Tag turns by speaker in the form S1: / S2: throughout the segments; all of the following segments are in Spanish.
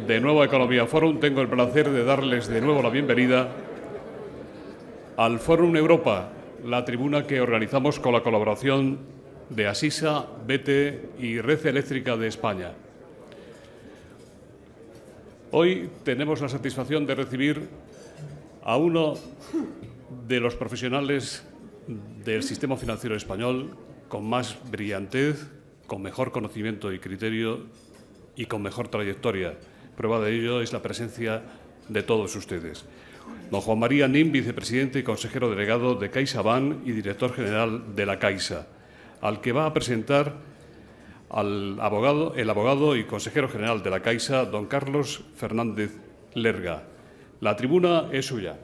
S1: de Nueva Economía Forum, tengo el placer de darles de nuevo la bienvenida al Fórum Europa, la tribuna que organizamos con la colaboración de Asisa, BT y Red Eléctrica de España. Hoy tenemos la satisfacción de recibir a uno de los profesionales del sistema financiero español con más brillantez, con mejor conocimiento y criterio y con mejor trayectoria. Prueba de ello es la presencia de todos ustedes. Don Juan María Nin, vicepresidente y consejero delegado de CaixaBank y director general de la Caixa, al que va a presentar el abogado y consejero general de la Caixa, don Carlos Fernández Lerga. La tribuna es suya.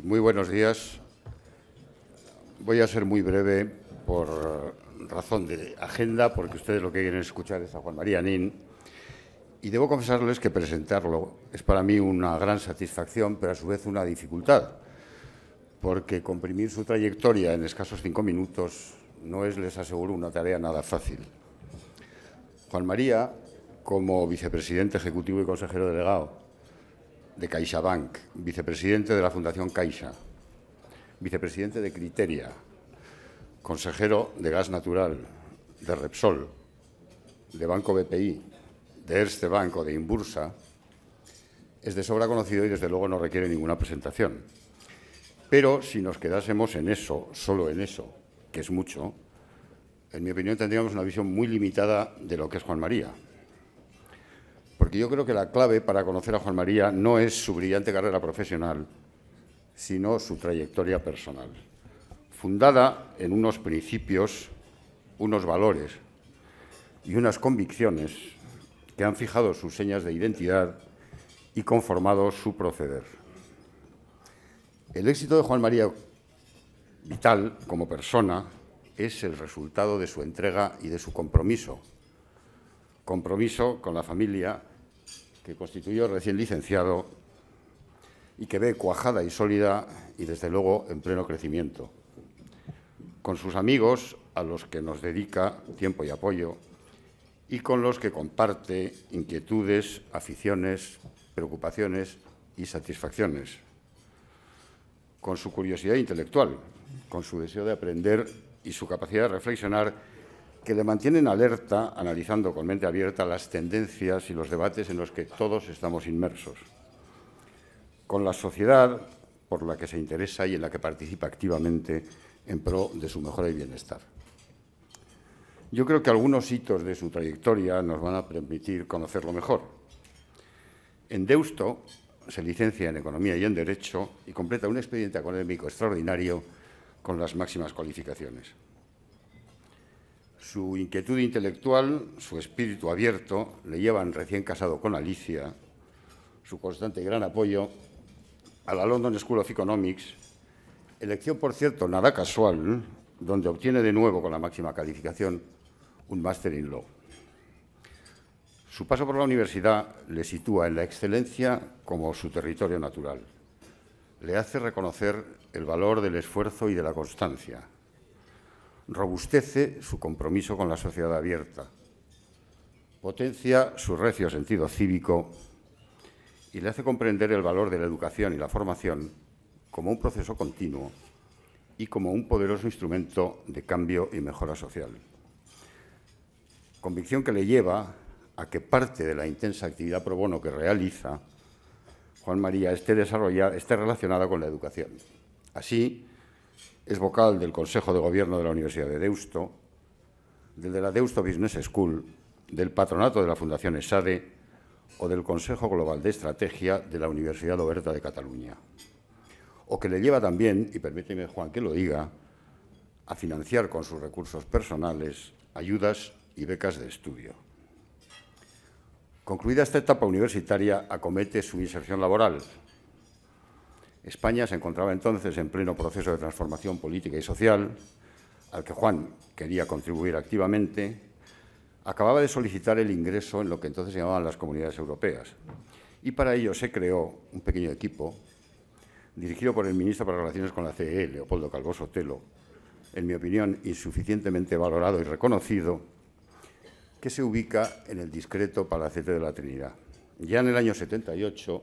S2: Muy buenos días. Voy a ser muy breve por razón de agenda, porque ustedes lo que quieren escuchar es a Juan María Nin. Y debo confesarles que presentarlo es para mí una gran satisfacción, pero a su vez una dificultad, porque comprimir su trayectoria en escasos 5 minutos no es, les aseguro, una tarea nada fácil. Juan María, como vicepresidente ejecutivo y consejero delegado de CaixaBank, vicepresidente de la Fundación Caixa, vicepresidente de Criteria, consejero de Gas Natural, de Repsol, de Banco BPI, de Erste Bank o de Inbursa, es de sobra conocido y desde luego no requiere ninguna presentación. Pero si nos quedásemos en eso, solo en eso, que es mucho, en mi opinión tendríamos una visión muy limitada de lo que es Juan María. Porque yo creo que la clave para conocer a Juan María no es su brillante carrera profesional, sino su trayectoria personal, fundada en unos principios, unos valores y unas convicciones que han fijado sus señas de identidad y conformado su proceder. El éxito de Juan María vital como persona es el resultado de su entrega y de su compromiso con la familia que constituyó recién licenciado y que ve cuajada y sólida y, desde luego, en pleno crecimiento. Con sus amigos, a los que nos dedica tiempo y apoyo, y con los que comparte inquietudes, aficiones, preocupaciones y satisfacciones. Con su curiosidad intelectual, con su deseo de aprender y su capacidad de reflexionar, que le mantienen alerta, analizando con mente abierta las tendencias y los debates en los que todos estamos inmersos. Con la sociedad por la que se interesa y en la que participa activamente en pro de su mejora y bienestar. Yo creo que algunos hitos de su trayectoria nos van a permitir conocerlo mejor. En Deusto se licencia en Economía y en Derecho y completa un expediente académico extraordinario con las máximas cualificaciones. Su inquietud intelectual, su espíritu abierto, le llevan, recién casado con Alicia, su constante y gran apoyo a la London School of Economics, elección, por cierto, nada casual, donde obtiene de nuevo con la máxima calificación un máster in Law. Su paso por la universidad le sitúa en la excelencia como su territorio natural. Le hace reconocer el valor del esfuerzo y de la constancia. Robustece su compromiso con la sociedad abierta. Potencia su recio sentido cívico y le hace comprender el valor de la educación y la formación como un proceso continuo y como un poderoso instrumento de cambio y mejora social. Convicción que le lleva a que parte de la intensa actividad pro bono que realiza Juan María esté relacionada con la educación. Así, es vocal del Consejo de Gobierno de la Universidad de Deusto, del de la Deusto Business School, del patronato de la Fundación ESADE o del Consejo Global de Estrategia de la Universidad Oberta de Cataluña. O que le lleva también, y permíteme, Juan, que lo diga, a financiar con sus recursos personales ayudas y becas de estudio. Concluida esta etapa universitaria, acomete su inserción laboral. España se encontraba entonces en pleno proceso de transformación política y social, al que Juan quería contribuir activamente. Acababa de solicitar el ingreso en lo que entonces se llamaban las Comunidades Europeas, y para ello se creó un pequeño equipo dirigido por el ministro para Relaciones con la CEE, Leopoldo Calvo Sotelo, en mi opinión insuficientemente valorado y reconocido, que se ubica en el discreto Palacete de la Trinidad. Ya en el año 78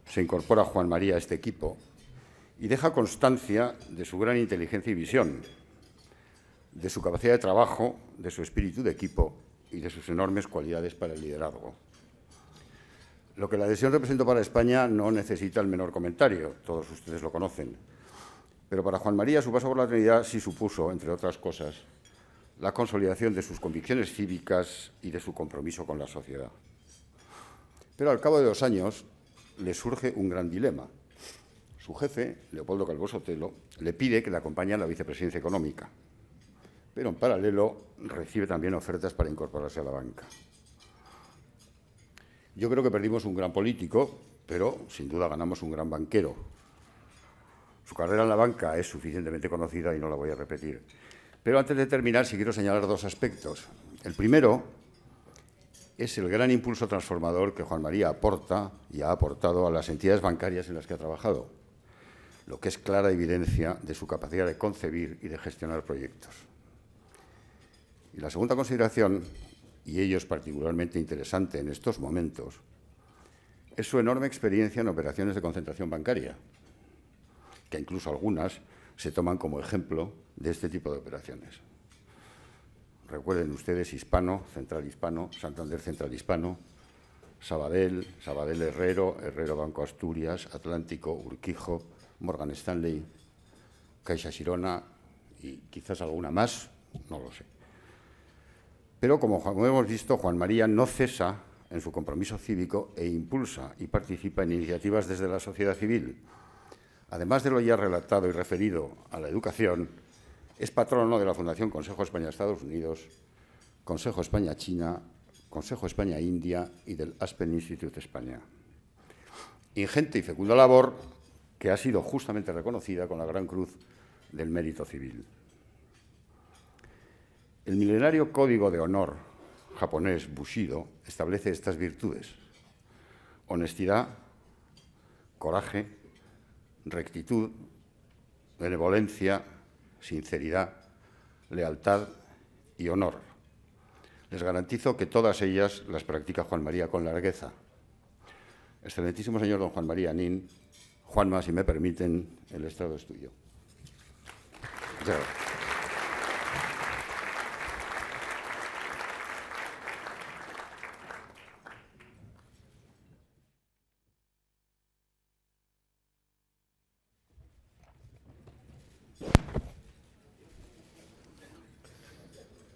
S2: se incorpora Juan María a este equipo y deja constancia de su gran inteligencia y visión, de su capacidad de trabajo, de su espíritu de equipo y de sus enormes cualidades para el liderazgo. Lo que la adhesión representó para España no necesita el menor comentario, todos ustedes lo conocen. Pero para Juan María su paso por la Trinidad sí supuso, entre otras cosas, la consolidación de sus convicciones cívicas y de su compromiso con la sociedad. Pero al cabo de 2 años le surge un gran dilema. Su jefe, Leopoldo Calvo Sotelo, le pide que le acompañe a la vicepresidencia económica, pero en paralelo recibe también ofertas para incorporarse a la banca. Yo creo que perdimos un gran político, pero sin duda ganamos un gran banquero. Su carrera en la banca es suficientemente conocida y no la voy a repetir. Pero antes de terminar, sí quiero señalar 2 aspectos. El primero es el gran impulso transformador que Juan María aporta y ha aportado a las entidades bancarias en las que ha trabajado, lo que es clara evidencia de su capacidad de concebir y de gestionar proyectos. Y la segunda consideración, y ello es particularmente interesante en estos momentos, es su enorme experiencia en operaciones de concentración bancaria, que incluso algunas se toman como ejemplo de este tipo de operaciones. Recuerden ustedes Hispano, Central Hispano, Santander Central Hispano, Sabadell, Sabadell Herrero, Herrero Banco Asturias, Atlántico, Urquijo, Morgan Stanley, Caixa Girona y quizás alguna más, no lo sé. Pero, como hemos visto, Juan María no cesa en su compromiso cívico e impulsa y participa en iniciativas desde la sociedad civil. Además de lo ya relatado y referido a la educación, es patrono de la Fundación Consejo España-Estados Unidos, Consejo España-China, Consejo España-India y del Aspen Institute España. Ingente y fecunda labor que ha sido justamente reconocida con la Gran Cruz del Mérito Civil. El milenario Código de Honor japonés Bushido establece estas virtudes: honestidad, coraje, rectitud, benevolencia, sinceridad, lealtad y honor. Les garantizo que todas ellas las practica Juan María con largueza. Excelentísimo señor don Juan María Nin, Juanma, si me permiten, el estrado es tuyo. Muchas gracias.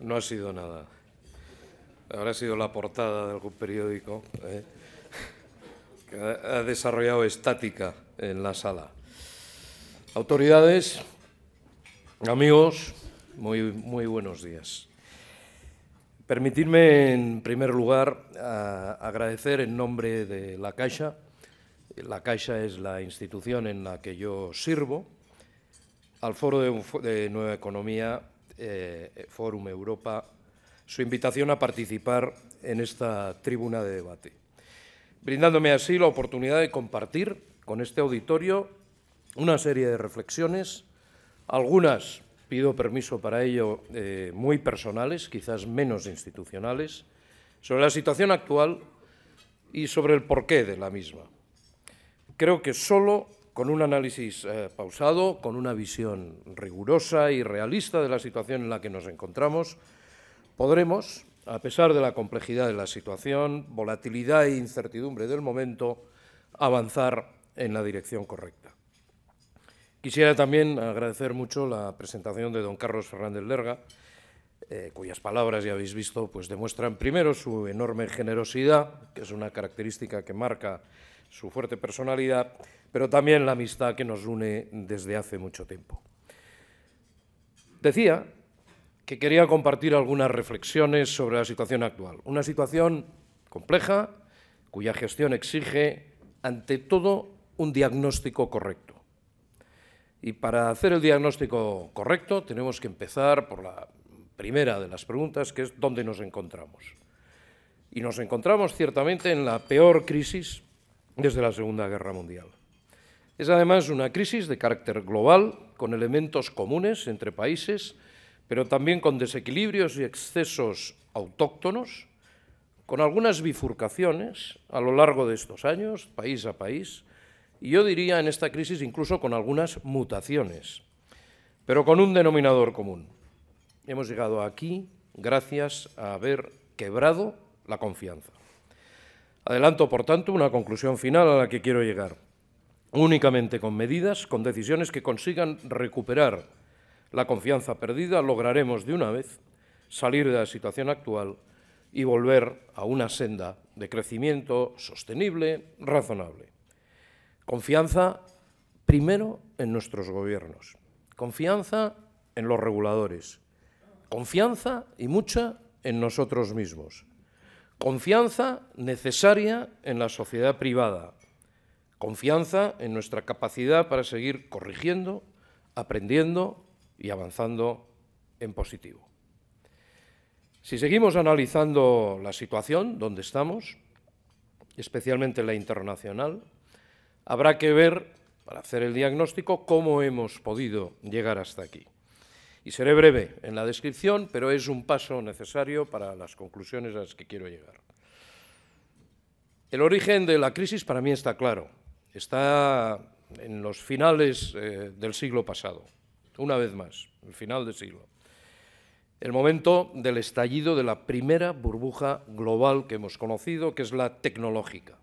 S3: No ha sido nada. Habrá sido la portada de algún periódico que ha desarrollado estática en la sala. Autoridades, amigos, muy buenos días. Permitidme, en primer lugar, agradecer en nombre de la Caixa. La Caixa es la institución en la que yo sirvo, al Foro de Nueva Economía, Fórum Europa, su invitación a participar en esta tribuna de debate, brindándome así la oportunidad de compartir con este auditorio una serie de reflexiones, algunas, pido permiso para ello, muy personales, quizás menos institucionales, sobre la situación actual y sobre el porqué de la misma. Creo que solo con un análisis pausado, con una visión rigurosa y realista de la situación en la que nos encontramos, podremos, a pesar de la complejidad de la situación, volatilidad e incertidumbre del momento, avanzar en la dirección correcta. Quisiera también agradecer mucho la presentación de don Carlos Fernández Lerga, cuyas palabras ya habéis visto, pues demuestran primero su enorme generosidad, que es una característica que marca su fuerte personalidad, pero también la amistad que nos une desde hace mucho tiempo. Decía que quería compartir algunas reflexiones sobre la situación actual. Una situación compleja, cuya gestión exige, ante todo, un diagnóstico correcto. Y para hacer el diagnóstico correcto tenemos que empezar por la primera de las preguntas, que es ¿dónde nos encontramos? Y nos encontramos ciertamente en la peor crisis desde la Segunda Guerra Mundial. Es además una crisis de carácter global, con elementos comunes entre países, pero también con desequilibrios y excesos autóctonos, con algunas bifurcaciones a lo largo de estos años, país a país, y yo diría en esta crisis incluso con algunas mutaciones, pero con un denominador común. Hemos llegado aquí gracias a haber quebrado la confianza. Adelanto, por tanto, una conclusión final a la que quiero llegar. Únicamente con medidas, con decisiones que consigan recuperar la confianza perdida, lograremos de una vez salir de la situación actual y volver a una senda de crecimiento sostenible, razonable. Confianza, primero, en nuestros gobiernos. Confianza en los reguladores. Confianza, y mucha, en nosotros mismos. Confianza necesaria en la sociedad privada. Confianza en nuestra capacidad para seguir corrigiendo, aprendiendo y avanzando en positivo. Si seguimos analizando la situación donde estamos, especialmente la internacional, habrá que ver, para hacer el diagnóstico, cómo hemos podido llegar hasta aquí. Y seré breve en la descripción, pero es un paso necesario para las conclusiones a las que quiero llegar. El origen de la crisis para mí está claro. Está en los finales del siglo pasado, una vez más, el final del siglo. El momento del estallido de la primera burbuja global que hemos conocido, que es la tecnológica.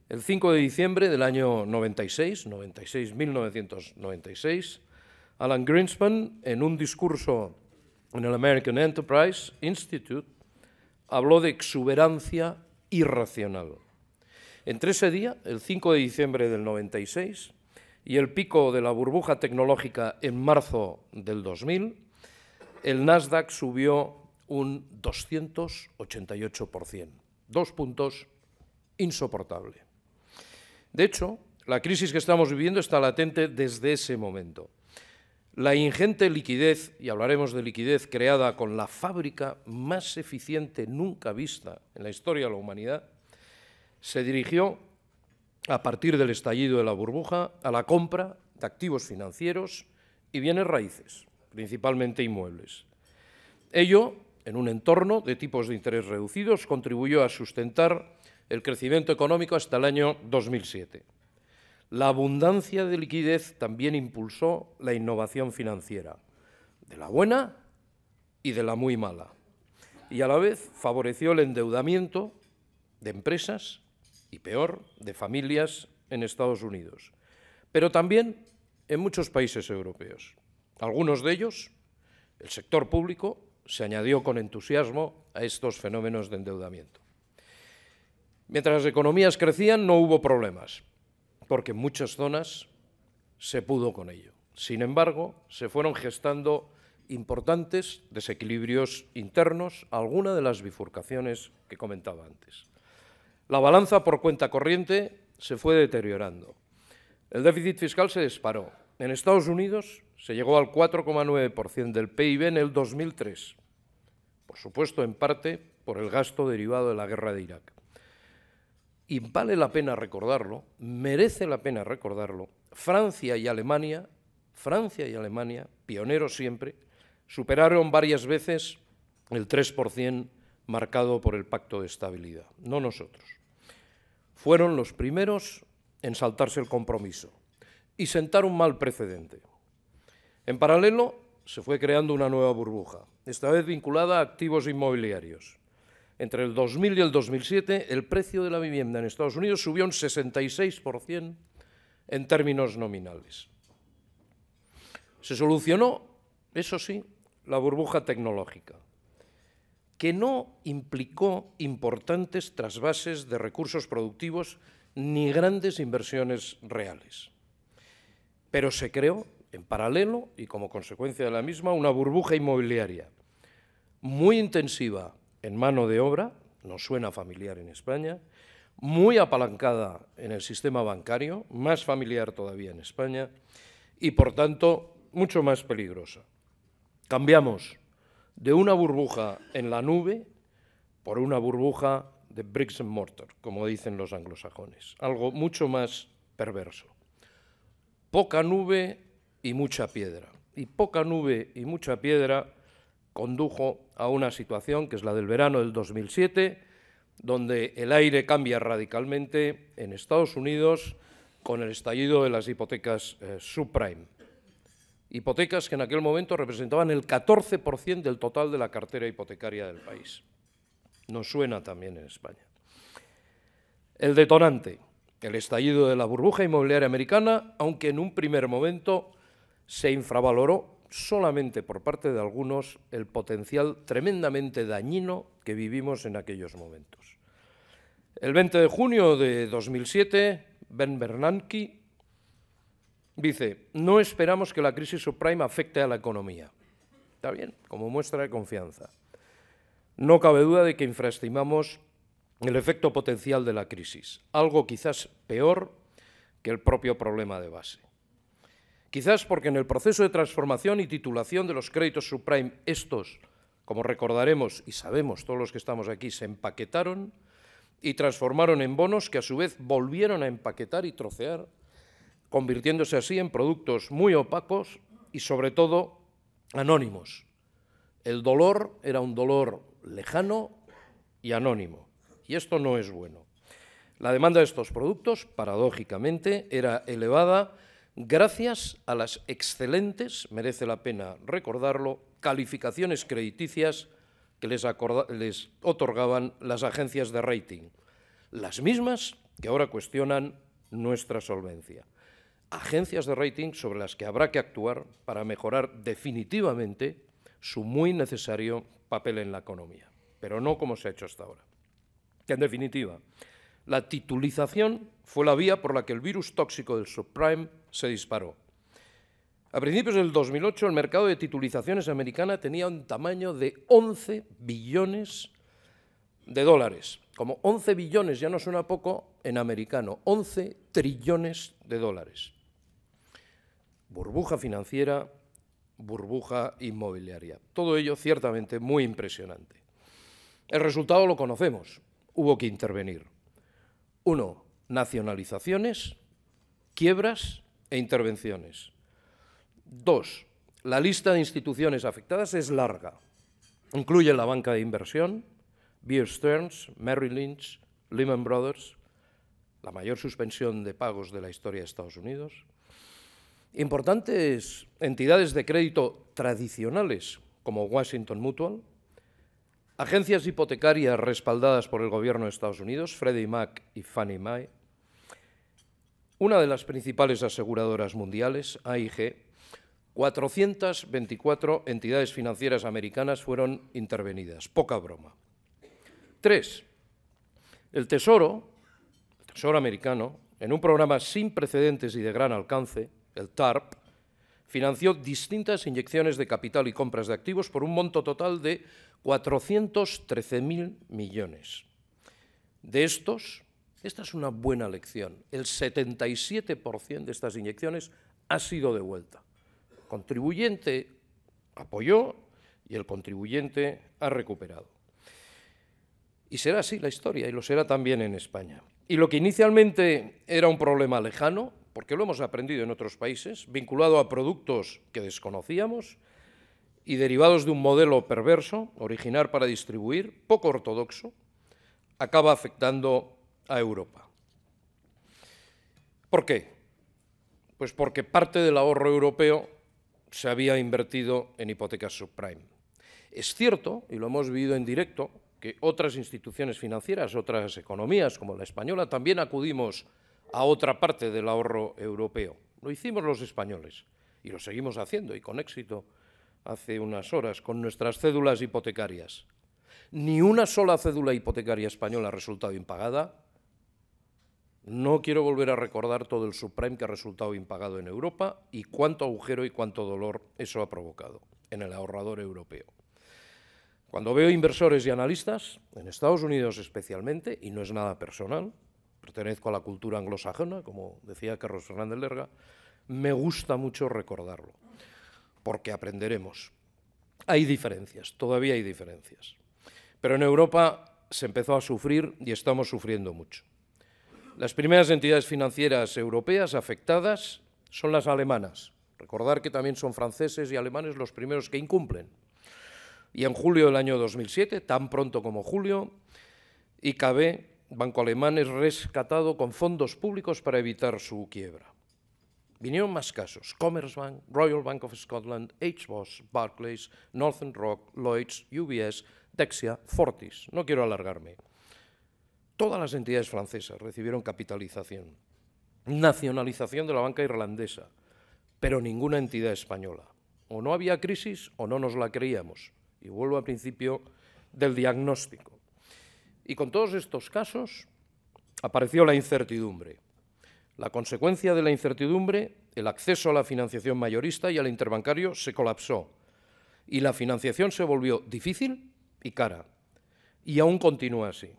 S3: El 5 de diciembre del año 1996, Alan Greenspan, en un discurso en el American Enterprise Institute, habló de exuberancia irracional. Entre ese día, el 5 de diciembre del 96, y el pico de la burbuja tecnológica en marzo del 2000, el Nasdaq subió un 288%, 2 puntos, insoportable. De hecho, la crisis que estamos viviendo está latente desde ese momento. La ingente liquidez, y hablaremos de liquidez, creada con la fábrica más eficiente nunca vista en la historia de la humanidad, se dirigió, a partir del estallido de la burbuja, a la compra de activos financieros y bienes raíces, principalmente inmuebles. Ello, en un entorno de tipos de interés reducidos, contribuyó a sustentar el crecimiento económico hasta el año 2007. La abundancia de liquidez también impulsó la innovación financiera, de la buena y de la muy mala, y a la vez favoreció el endeudamiento de empresas y, peor, de familias en Estados Unidos, pero también en muchos países europeos. Algunos de ellos, el sector público, se añadió con entusiasmo a estos fenómenos de endeudamiento. Mientras las economías crecían, no hubo problemas, porque en muchas zonas se pudo con ello. Sin embargo, se fueron gestando importantes desequilibrios internos, alguna de las bifurcaciones que comentaba antes. La balanza por cuenta corriente se fue deteriorando. El déficit fiscal se disparó. En Estados Unidos se llegó al 4,9% del PIB en el 2003, por supuesto en parte por el gasto derivado de la guerra de Irak. Y vale la pena recordarlo, merece la pena recordarlo, Francia y Alemania, pioneros siempre, superaron varias veces el 3% marcado por el Pacto de Estabilidad, no nosotros. Fueron los primeros en saltarse el compromiso y sentar un mal precedente. En paralelo, se fue creando una nueva burbuja, esta vez vinculada a activos inmobiliarios. Entre el 2000 y el 2007, el precio de la vivienda en Estados Unidos subió un 66% en términos nominales. Se solucionó, eso sí, la burbuja tecnológica, que no implicó importantes trasvases de recursos productivos ni grandes inversiones reales. Pero se creó, en paralelo y como consecuencia de la misma, una burbuja inmobiliaria muy intensiva en mano de obra, nos suena familiar en España, muy apalancada en el sistema bancario, más familiar todavía en España, y por tanto mucho más peligrosa. Cambiamos de una burbuja en la nube por una burbuja de bricks and mortar, como dicen los anglosajones, algo mucho más perverso. poca nube y mucha piedra. Y poca nube y mucha piedra condujo a una situación que es la del verano del 2007, donde el aire cambia radicalmente en Estados Unidos con el estallido de las hipotecas subprime. Hipotecas que en aquel momento representaban el 14% del total de la cartera hipotecaria del país. Nos suena también en España. El detonante, el estallido de la burbuja inmobiliaria americana, aunque en un primer momento se infravaloró solamente por parte de algunos el potencial tremendamente dañino que vivimos en aquellos momentos. El 20 de junio de 2007, Ben Bernanke dice: no esperamos que la crisis subprime afecte a la economía. Está bien, como muestra de confianza. No cabe duda de que infraestimamos el efecto potencial de la crisis, algo quizás peor que el propio problema de base. Quizás porque en el proceso de transformación y titulación de los créditos subprime, estos, como recordaremos y sabemos todos los que estamos aquí, se empaquetaron y transformaron en bonos que a su vez volvieron a empaquetar y trocear, convirtiéndose así en productos muy opacos y sobre todo anónimos. El dolor era un dolor lejano y anónimo, y esto no es bueno. La demanda de estos productos, paradójicamente, era elevada gracias a las excelentes, merece la pena recordarlo, calificaciones crediticias que les otorgaban las agencias de rating, las mismas que ahora cuestionan nuestra solvencia. Agencias de rating sobre las que habrá que actuar para mejorar definitivamente su muy necesario papel en la economía, pero no como se ha hecho hasta ahora. Que en definitiva, la titulización fue la vía por la que el virus tóxico del subprime se disparó. A principios del 2008, el mercado de titulizaciones americana tenía un tamaño de 11 billones de dólares. Como 11 billones ya no suena poco en americano, 11 trillones de dólares. Burbuja financiera, burbuja inmobiliaria. Todo ello ciertamente muy impresionante. El resultado lo conocemos. Hubo que intervenir. 1. Nacionalizaciones, quiebras e intervenciones. 2. La lista de instituciones afectadas es larga. Incluye la banca de inversión, Bear Stearns, Merrill Lynch, Lehman Brothers, la mayor suspensión de pagos de la historia de Estados Unidos. Importantes entidades de crédito tradicionales como Washington Mutual, agencias hipotecarias respaldadas por el gobierno de Estados Unidos, Freddie Mac y Fannie Mae, una de las principales aseguradoras mundiales, AIG, 424 entidades financieras americanas fueron intervenidas, poca broma. 3. El Tesoro americano, en un programa sin precedentes y de gran alcance, el TARP, financió distintas inyecciones de capital y compras de activos por un monto total de 413.000 millones. De estos, esta es una buena lección, el 77% de estas inyecciones ha sido devuelta. El contribuyente apoyó y el contribuyente ha recuperado. Y será así la historia, y lo será también en España. Y lo que inicialmente era un problema lejano, porque lo hemos aprendido en otros países, vinculado a productos que desconocíamos y derivados de un modelo perverso, originar para distribuir, poco ortodoxo, acaba afectando a Europa. ¿Por qué? Pues porque parte del ahorro europeo se había invertido en hipotecas subprime. Es cierto, y lo hemos vivido en directo, que otras instituciones financieras, otras economías como la española, también acudimos a otra parte del ahorro europeo. Lo hicimos los españoles y lo seguimos haciendo, y con éxito, hace unas horas, con nuestras cédulas hipotecarias. Ni una sola cédula hipotecaria española ha resultado impagada. No quiero volver a recordar todo el subprime que ha resultado impagado en Europa y cuánto agujero y cuánto dolor eso ha provocado en el ahorrador europeo. Cuando veo inversores y analistas, en Estados Unidos especialmente, y no es nada personal, pertenezco a la cultura anglosajona, como decía Carlos Fernández Lerga, me gusta mucho recordarlo, porque aprenderemos. Hay diferencias, todavía hay diferencias. Pero en Europa se empezó a sufrir y estamos sufriendo mucho. Las primeras entidades financieras europeas afectadas son las alemanas. Recordar que también son franceses y alemanes los primeros que incumplen. Y en julio del año 2007, tan pronto como julio, IKB, banco alemán, es rescatado con fondos públicos para evitar su quiebra. Vinieron más casos: Commerzbank, Royal Bank of Scotland, HBOS, Barclays, Northern Rock, Lloyds, UBS, Dexia, Fortis. No quiero alargarme. Todas las entidades francesas recibieron capitalización, nacionalización de la banca irlandesa, pero ninguna entidad española. O no había crisis o no nos la creíamos. Y vuelvo al principio del diagnóstico. Y con todos estos casos apareció la incertidumbre. La consecuencia de la incertidumbre, el acceso a la financiación mayorista y al interbancario se colapsó. Y la financiación se volvió difícil y cara. Y aún continúa así.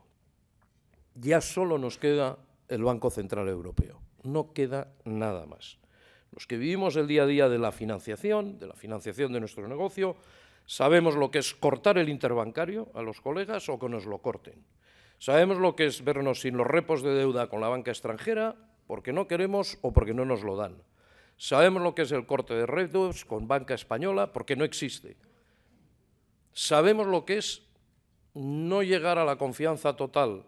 S3: Ya solo nos queda el Banco Central Europeo. No queda nada más. Los que vivimos el día a día de la financiación de nuestro negocio, sabemos lo que es cortar el interbancario a los colegas o que nos lo corten. Sabemos lo que es vernos sin los repos de deuda con la banca extranjera porque no queremos o porque no nos lo dan. Sabemos lo que es el corte de repos con banca española porque no existe. Sabemos lo que es no llegar a la confianza total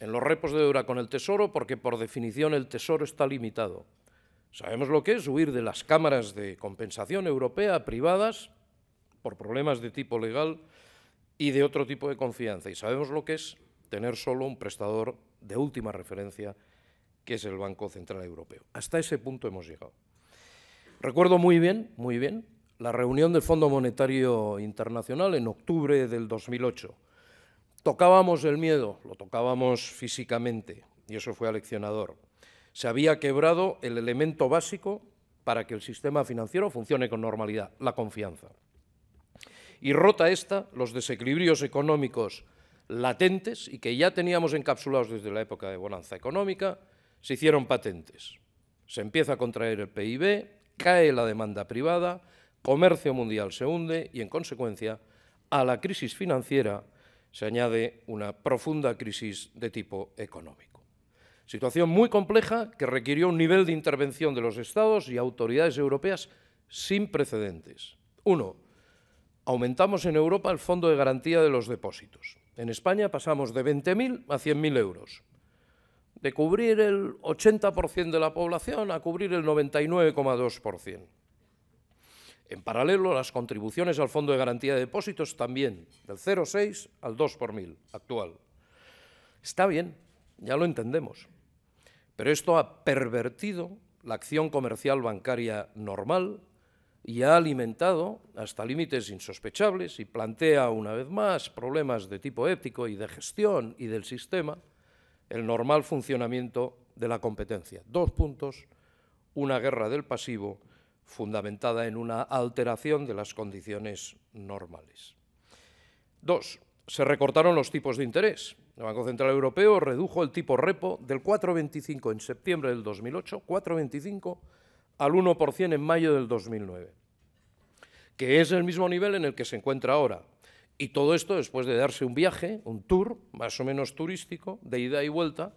S3: en los repos de deuda con el Tesoro porque por definición el Tesoro está limitado. Sabemos lo que es huir de las cámaras de compensación europea privadas por problemas de tipo legal y de otro tipo de confianza. Y sabemos lo que es tener solo un prestador de última referencia, que es el Banco Central Europeo. Hasta ese punto hemos llegado. Recuerdo muy bien, la reunión del Fondo Monetario Internacional en octubre del 2008. Tocábamos el miedo, lo tocábamos físicamente, y eso fue aleccionador. Se había quebrado el elemento básico para que el sistema financiero funcione con normalidad, la confianza. Y rota esta, los desequilibrios económicos latentes y que ya teníamos encapsulados desde la época de bonanza económica, se hicieron patentes. Se empieza a contraer el PIB, cae la demanda privada, comercio mundial se hunde y, en consecuencia, a la crisis financiera se añade una profunda crisis de tipo económico. Situación muy compleja que requirió un nivel de intervención de los Estados y autoridades europeas sin precedentes. 1. Aumentamos en Europa el Fondo de Garantía de los Depósitos. En España pasamos de 20.000 a 100.000 euros. De cubrir el 80% de la población a cubrir el 99,2%. En paralelo, las contribuciones al Fondo de Garantía de Depósitos también, del 0,6 al 2 por mil actual. Está bien, ya lo entendemos. Pero esto ha pervertido la acción comercial bancaria normal y ha alimentado hasta límites insospechables y plantea una vez más problemas de tipo ético y de gestión y del sistema el normal funcionamiento de la competencia. 2 puntos, una guerra del pasivo fundamentada en una alteración de las condiciones normales. 2. Se recortaron los tipos de interés. El Banco Central Europeo redujo el tipo repo del 4,25 en septiembre del 2008, 4,25, al 1% en mayo del 2009, que es el mismo nivel en el que se encuentra ahora. Y todo esto después de darse un viaje, un tour, más o menos turístico, de ida y vuelta,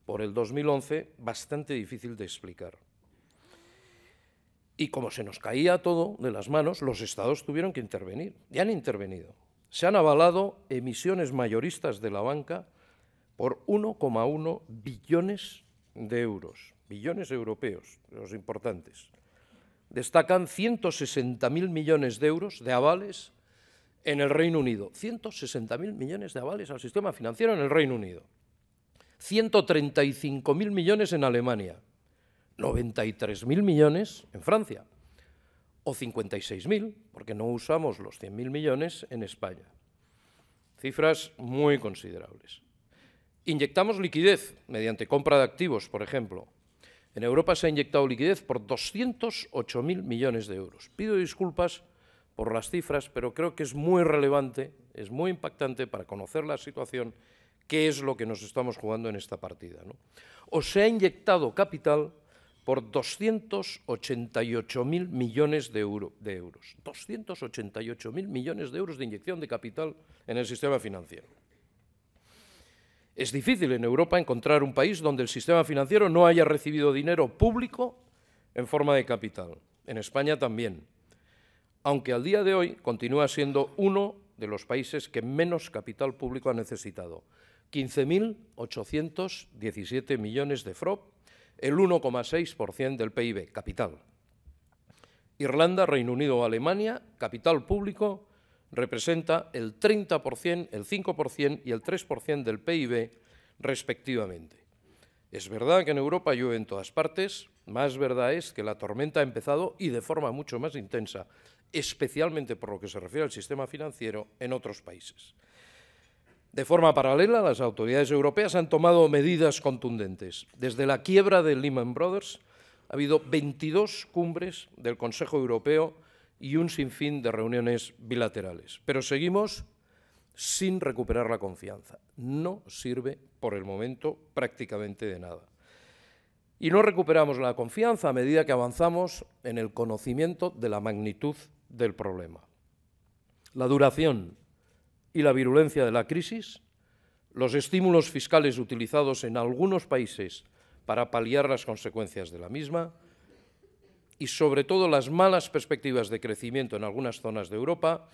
S3: por el 2011, bastante difícil de explicar. Y como se nos caía todo de las manos, los Estados tuvieron que intervenir, y han intervenido. Se han avalado emisiones mayoristas de la banca por 1,1 billones de euros, billones europeos, los importantes. Destacan 160.000 millones de euros de avales en el Reino Unido. 160.000 millones de avales al sistema financiero en el Reino Unido. 135.000 millones en Alemania. 93.000 millones en Francia. O 56.000, porque no usamos los 100.000 millones en España. Cifras muy considerables. Inyectamos liquidez mediante compra de activos, por ejemplo. En Europa se ha inyectado liquidez por 208.000 millones de euros. Pido disculpas por las cifras, pero creo que es muy relevante, es muy impactante para conocer la situación, qué es lo que nos estamos jugando en esta partida, ¿no? O se ha inyectado capital por 288.000 millones de euros. 288.000 millones de euros de inyección de capital en el sistema financiero. Es difícil en Europa encontrar un país donde el sistema financiero no haya recibido dinero público en forma de capital. En España también, aunque al día de hoy continúa siendo uno de los países que menos capital público ha necesitado. 15.817 millones de FROP, el 1,6% del PIB, capital. Irlanda, Reino Unido o Alemania, capital público, representa el 30%, el 5% y el 3% del PIB, respectivamente. Es verdad que en Europa llueve en todas partes, más verdad es que la tormenta ha empezado y de forma mucho más intensa, especialmente por lo que se refiere al sistema financiero en otros países. De forma paralela, las autoridades europeas han tomado medidas contundentes. Desde la quiebra de Lehman Brothers ha habido 22 cumbres del Consejo Europeo y un sinfín de reuniones bilaterales. Pero seguimos sin recuperar la confianza. No sirve por el momento prácticamente de nada. Y no recuperamos la confianza a medida que avanzamos en el conocimiento de la magnitud del problema. La duración y la virulencia de la crisis, los estímulos fiscales utilizados en algunos países para paliar las consecuencias de la misma y, sobre todo, las malas perspectivas de crecimiento en algunas zonas de Europa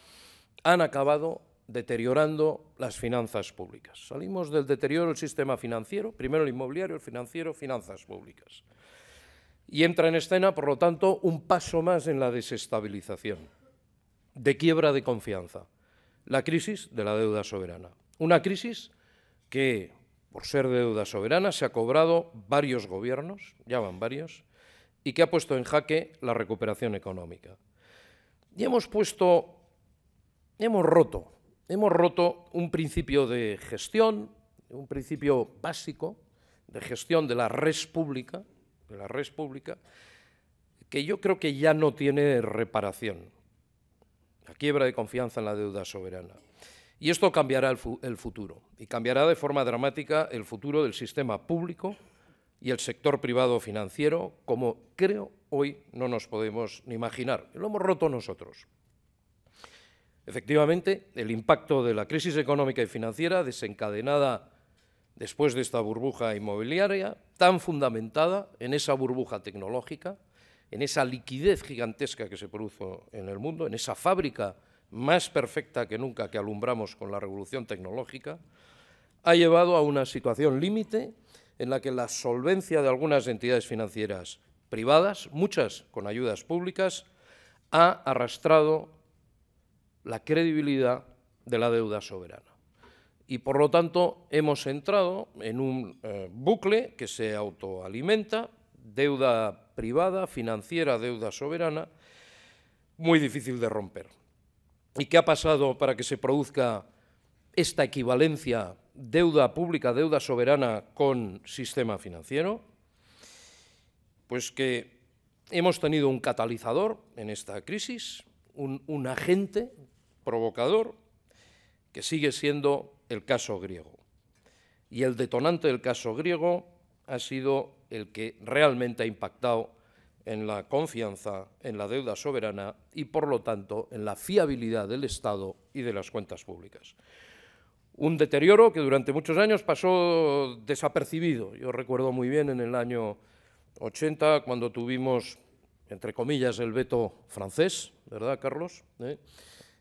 S3: han acabado deteriorando las finanzas públicas. Salimos del deterioro del sistema financiero, primero el inmobiliario, el financiero, finanzas públicas. Y entra en escena, por lo tanto, un paso más en la desestabilización, de quiebra de confianza, la crisis de la deuda soberana. Una crisis que, por ser deuda soberana, se ha cobrado varios gobiernos, ya van varios, y que ha puesto en jaque la recuperación económica. Y hemos roto un principio de gestión, un principio básico de gestión de la res pública, que yo creo que ya no tiene reparación. La quiebra de confianza en la deuda soberana. Y esto cambiará el futuro, y cambiará de forma dramática el futuro del sistema público y el sector privado financiero, como creo hoy no nos podemos ni imaginar. Lo hemos roto nosotros. Efectivamente, el impacto de la crisis económica y financiera desencadenada después de esta burbuja inmobiliaria, tan fundamentada en esa burbuja tecnológica, en esa liquidez gigantesca que se produjo en el mundo, en esa fábrica más perfecta que nunca que alumbramos con la revolución tecnológica, ha llevado a una situación límite en la que la solvencia de algunas entidades financieras privadas, muchas con ayudas públicas, ha arrastrado la credibilidad de la deuda soberana. Y, por lo tanto, hemos entrado en un bucle que se autoalimenta, deuda privada, financiera, deuda soberana, muy difícil de romper. ¿Y qué ha pasado para que se produzca esta equivalencia deuda pública, deuda soberana con sistema financiero? Pues que hemos tenido un catalizador en esta crisis, un agente provocador, que sigue siendo el caso griego. Y el detonante del caso griego ha sido el que realmente ha impactado en la confianza, en la deuda soberana y, por lo tanto, en la fiabilidad del Estado y de las cuentas públicas. Un deterioro que durante muchos años pasó desapercibido. Yo recuerdo muy bien en el año 80, cuando tuvimos, entre comillas, el veto francés, ¿verdad, Carlos?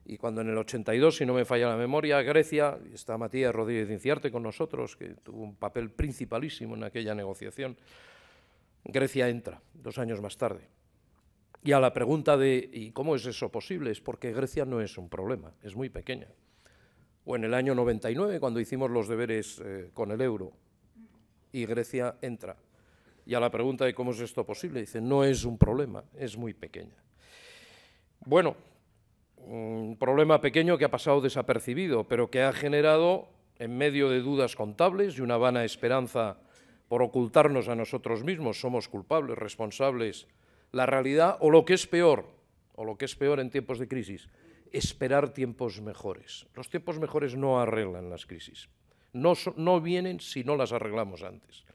S3: Y cuando en el 82, si no me falla la memoria, Grecia, y está Matías Rodríguez Inciarte con nosotros, que tuvo un papel principalísimo en aquella negociación, Grecia entra 2 años más tarde. Y a la pregunta de ¿y cómo es eso posible? Es porque Grecia no es un problema, es muy pequeña. O en el año 99, cuando hicimos los deberes con el euro, y Grecia entra. Y a la pregunta de cómo es esto posible, dice, no es un problema, es muy pequeña. Bueno, un problema pequeño que ha pasado desapercibido, pero que ha generado, en medio de dudas contables y una vana esperanza por ocultarnos a nosotros mismos, somos culpables, responsables, la realidad, o lo que es peor en tiempos de crisis, esperar tiempos mejores. Los tiempos mejores no arreglan las crisis, no vienen si no las arreglamos antes.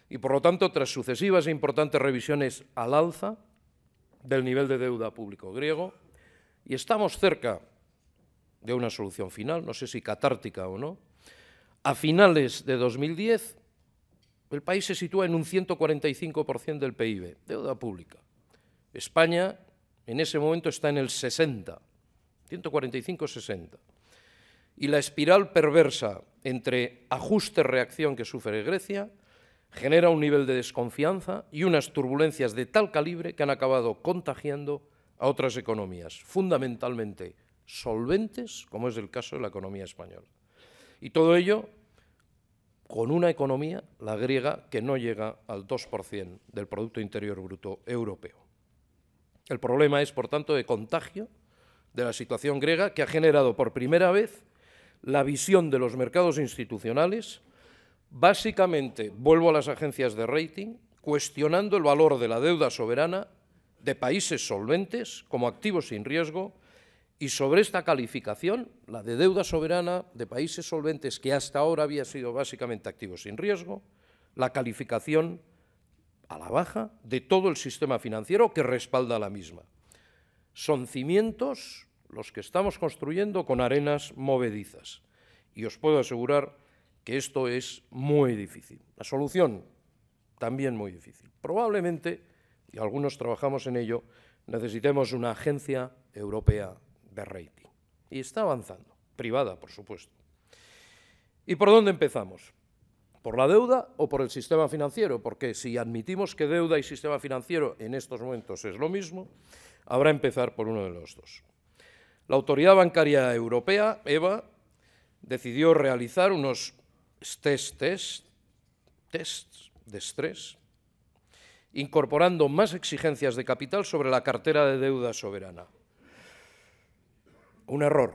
S3: Y por lo tanto, tras sucesivas e importantes revisiones al alza del nivel de deuda público griego, y estamos cerca de una solución final, no sé si catártica o no, a finales de 2010 El país se sitúa en un 145% del PIB, deuda pública. España en ese momento está en el 60%, 145-60%. Y la espiral perversa entre ajuste-reacción que sufre Grecia genera un nivel de desconfianza y unas turbulencias de tal calibre que han acabado contagiando a otras economías, fundamentalmente solventes, como es el caso de la economía española. Y todo ello con una economía, la griega, que no llega al 2% del Producto Interior Bruto europeo. El problema es, por tanto, de contagio de la situación griega, que ha generado por primera vez la visión de los mercados institucionales, básicamente, vuelvo a las agencias de rating, cuestionando el valor de la deuda soberana de países solventes como activos sin riesgo, y sobre esta calificación, la de deuda soberana de países solventes, que hasta ahora había sido básicamente activos sin riesgo, la calificación a la baja de todo el sistema financiero que respalda la misma. Son cimientos los que estamos construyendo con arenas movedizas. Y os puedo asegurar que esto es muy difícil. La solución, también muy difícil. Probablemente, y algunos trabajamos en ello, necesitemos una agencia europea de rating. Y está avanzando, privada, por supuesto. ¿Y por dónde empezamos? ¿Por la deuda o por el sistema financiero? Porque si admitimos que deuda y sistema financiero en estos momentos es lo mismo, habrá que empezar por uno de los dos. La Autoridad Bancaria Europea, EBA, decidió realizar unos tests de estrés, incorporando más exigencias de capital sobre la cartera de deuda soberana. Un error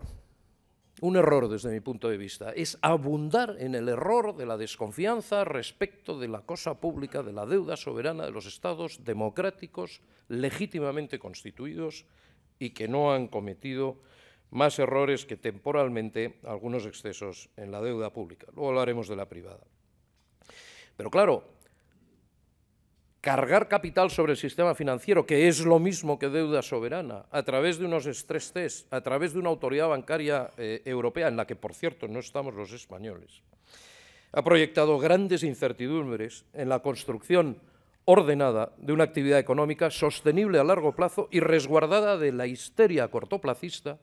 S3: desde mi punto de vista, es abundar en el error de la desconfianza respecto de la cosa pública, de la deuda soberana de los estados democráticos legítimamente constituidos y que no han cometido más errores que temporalmente algunos excesos en la deuda pública. Luego hablaremos de la privada. Pero claro, cargar capital sobre el sistema financiero, que es lo mismo que deuda soberana, a través de unos stress test, a través de una autoridad bancaria europea, en la que, por cierto, no estamos los españoles, ha proyectado grandes incertidumbres en la construcción ordenada de una actividad económica sostenible a largo plazo y resguardada de la histeria cortoplacista,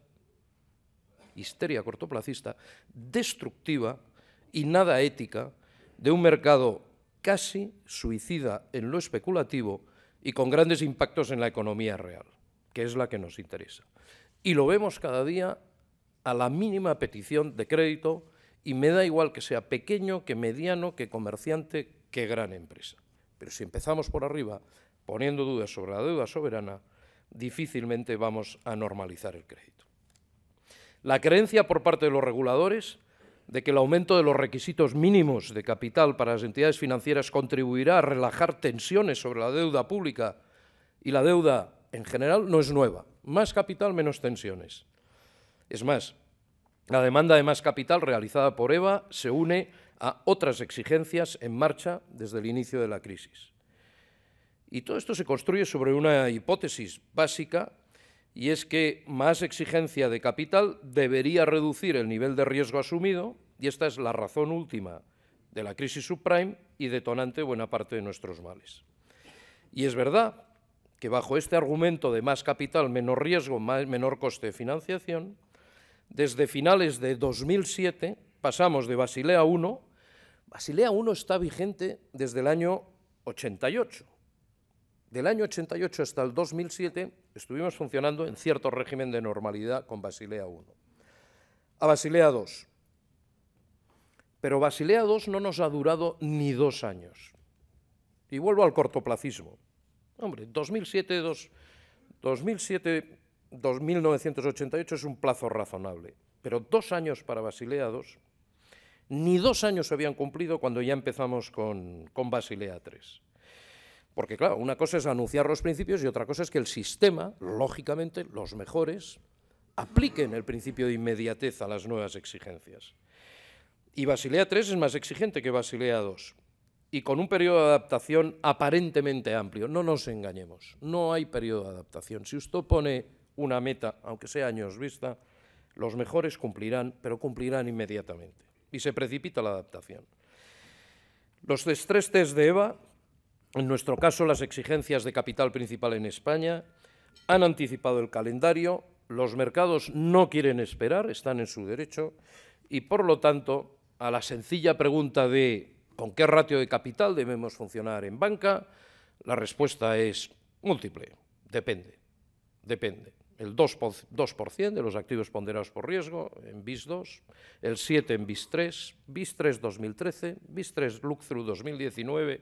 S3: destructiva y nada ética de un mercado casi suicida en lo especulativo y con grandes impactos en la economía real, que es la que nos interesa. Y lo vemos cada día a la mínima petición de crédito, y me da igual que sea pequeño, que mediano, que comerciante, que gran empresa. Pero si empezamos por arriba, poniendo dudas sobre la deuda soberana, difícilmente vamos a normalizar el crédito. La creencia por parte de los reguladores de que el aumento de los requisitos mínimos de capital para las entidades financieras contribuirá a relajar tensiones sobre la deuda pública y la deuda en general no es nueva. Más capital, menos tensiones. Es más, la demanda de más capital realizada por EBA se une a otras exigencias en marcha desde el inicio de la crisis. Y todo esto se construye sobre una hipótesis básica, y es que más exigencia de capital debería reducir el nivel de riesgo asumido, y esta es la razón última de la crisis subprime y detonante de buena parte de nuestros males. Y es verdad que bajo este argumento de más capital, menor riesgo, menor coste de financiación, desde finales de 2007 pasamos de Basilea I. Basilea I está vigente desde el año 88. Del año 88 hasta el 2007 estuvimos funcionando en cierto régimen de normalidad con Basilea I. A Basilea II. Pero Basilea II no nos ha durado ni 2 años. Y vuelvo al cortoplacismo. Hombre, 1988 es un plazo razonable, pero 2 años para Basilea II, ni 2 años se habían cumplido cuando ya empezamos con Basilea III. Porque, claro, una cosa es anunciar los principios y otra cosa es que el sistema, lógicamente, los mejores, apliquen el principio de inmediatez a las nuevas exigencias. Y Basilea III es más exigente que Basilea II, y con un periodo de adaptación aparentemente amplio. No nos engañemos, no hay periodo de adaptación. Si usted pone una meta, aunque sea años vista, los mejores cumplirán, pero cumplirán inmediatamente, y se precipita la adaptación. Los estrés test de EBA, en nuestro caso las exigencias de capital principal en España, han anticipado el calendario, los mercados no quieren esperar, están en su derecho y, por lo tanto, a la sencilla pregunta de ¿con qué ratio de capital debemos funcionar en banca?, la respuesta es múltiple, depende. El 2% de los activos ponderados por riesgo en BIS 2, el 7 en BIS 3, BIS 3 2013, BIS 3 look-through 2019,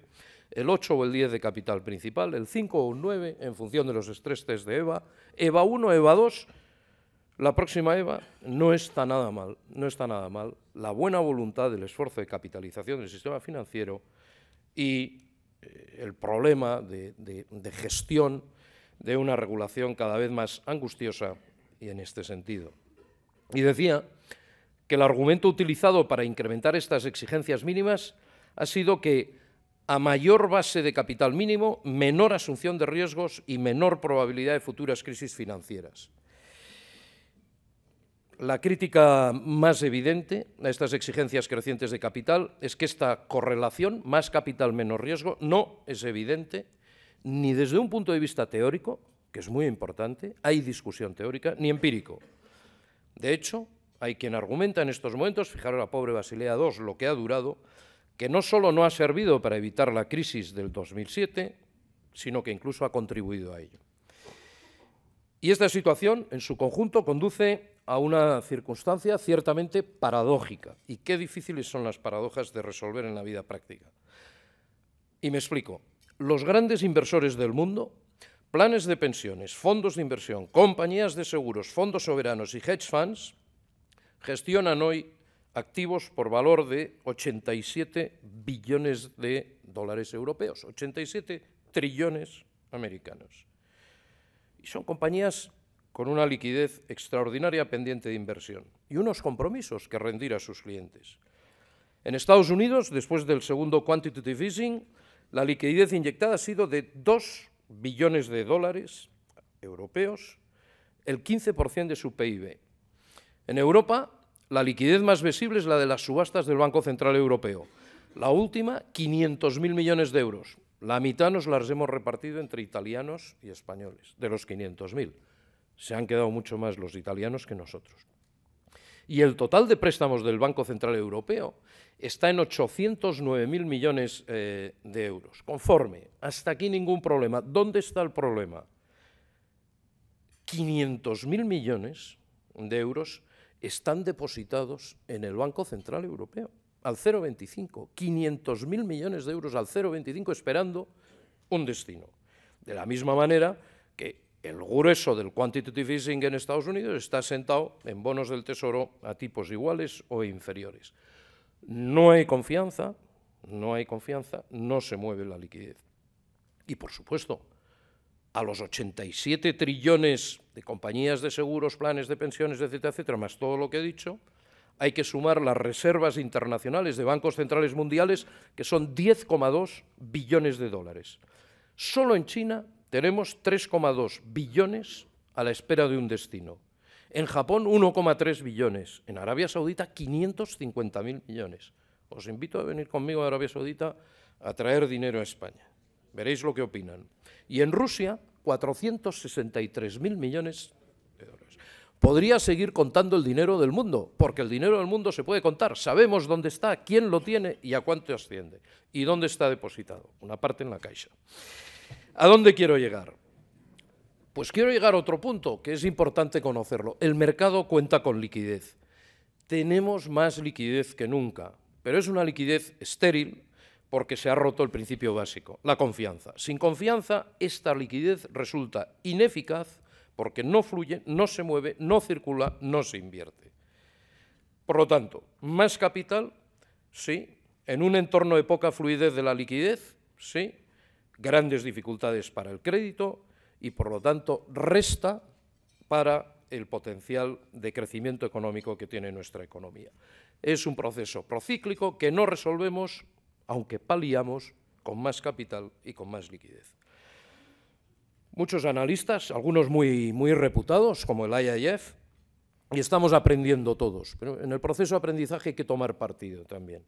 S3: el 8 o el 10 de capital principal, el 5 o un 9 en función de los stress test de EBA, EBA 1, EBA 2, la próxima EBA no está nada mal, la buena voluntad del esfuerzo de capitalización del sistema financiero y el problema de gestión de una regulación cada vez más angustiosa y en este sentido. Y decía que el argumento utilizado para incrementar estas exigencias mínimas ha sido que a mayor base de capital mínimo, menor asunción de riesgos y menor probabilidad de futuras crisis financieras. La crítica más evidente a estas exigencias crecientes de capital es que esta correlación, más capital, menos riesgo, no es evidente ni desde un punto de vista teórico, que es muy importante, hay discusión teórica, ni empírico. De hecho, hay quien argumenta en estos momentos, fijaros la pobre Basilea II, lo que ha durado, que no solo no ha servido para evitar la crisis del 2007, sino que incluso ha contribuido a ello. Y esta situación, en su conjunto, conduce a una circunstancia ciertamente paradójica. Y qué difíciles son las paradojas de resolver en la vida práctica. Y me explico. Los grandes inversores del mundo, planes de pensiones, fondos de inversión, compañías de seguros, fondos soberanos y hedge funds, gestionan hoy activos por valor de 87 billones de dólares europeos, 87 trillones americanos. Y son compañías con una liquidez extraordinaria pendiente de inversión y unos compromisos que rendir a sus clientes. En Estados Unidos, después del segundo quantitative easing, la liquidez inyectada ha sido de 2 billones de dólares europeos, el 15% de su PIB. En Europa, la liquidez más visible es la de las subastas del Banco Central Europeo. La última, 500.000 millones de euros. La mitad nos las hemos repartido entre italianos y españoles, de los 500.000. Se han quedado mucho más los italianos que nosotros. Y el total de préstamos del Banco Central Europeo está en 809.000 millones de euros. Conforme, hasta aquí ningún problema. ¿Dónde está el problema? 500.000 millones de euros están depositados en el Banco Central Europeo, al 0,25. 500.000 millones de euros al 0,25 esperando un destino. De la misma manera que el grueso del quantitative easing en Estados Unidos está sentado en bonos del Tesoro a tipos iguales o inferiores. No hay confianza, no se mueve la liquidez. Y, por supuesto, a los 87 trillones de compañías de seguros, planes de pensiones, etcétera, etcétera, más todo lo que he dicho, hay que sumar las reservas internacionales de bancos centrales mundiales, que son 10,2 billones de dólares. Solo en China tenemos 3,2 billones a la espera de un destino. En Japón, 1,3 billones. En Arabia Saudita, 550.000 millones. Os invito a venir conmigo a Arabia Saudita a traer dinero a España. Veréis lo que opinan. Y en Rusia, 463.000 millones de dólares. Podría seguir contando el dinero del mundo, porque el dinero del mundo se puede contar. Sabemos dónde está, quién lo tiene y a cuánto asciende. Y dónde está depositado. Una parte en la Caixa. ¿A dónde quiero llegar? Pues quiero llegar a otro punto, que es importante conocerlo. El mercado cuenta con liquidez. Tenemos más liquidez que nunca, pero es una liquidez estéril porque se ha roto el principio básico, la confianza. Sin confianza, esta liquidez resulta ineficaz porque no fluye, no se mueve, no circula, no se invierte. Por lo tanto, más capital, sí. En un entorno de poca fluidez de la liquidez, sí. Grandes dificultades para el crédito y, por lo tanto, resta para el potencial de crecimiento económico que tiene nuestra economía. Es un proceso procíclico que no resolvemos, aunque paliamos, con más capital y con más liquidez. Muchos analistas, algunos muy reputados, como el IIF, y estamos aprendiendo todos, pero en el proceso de aprendizaje hay que tomar partido también.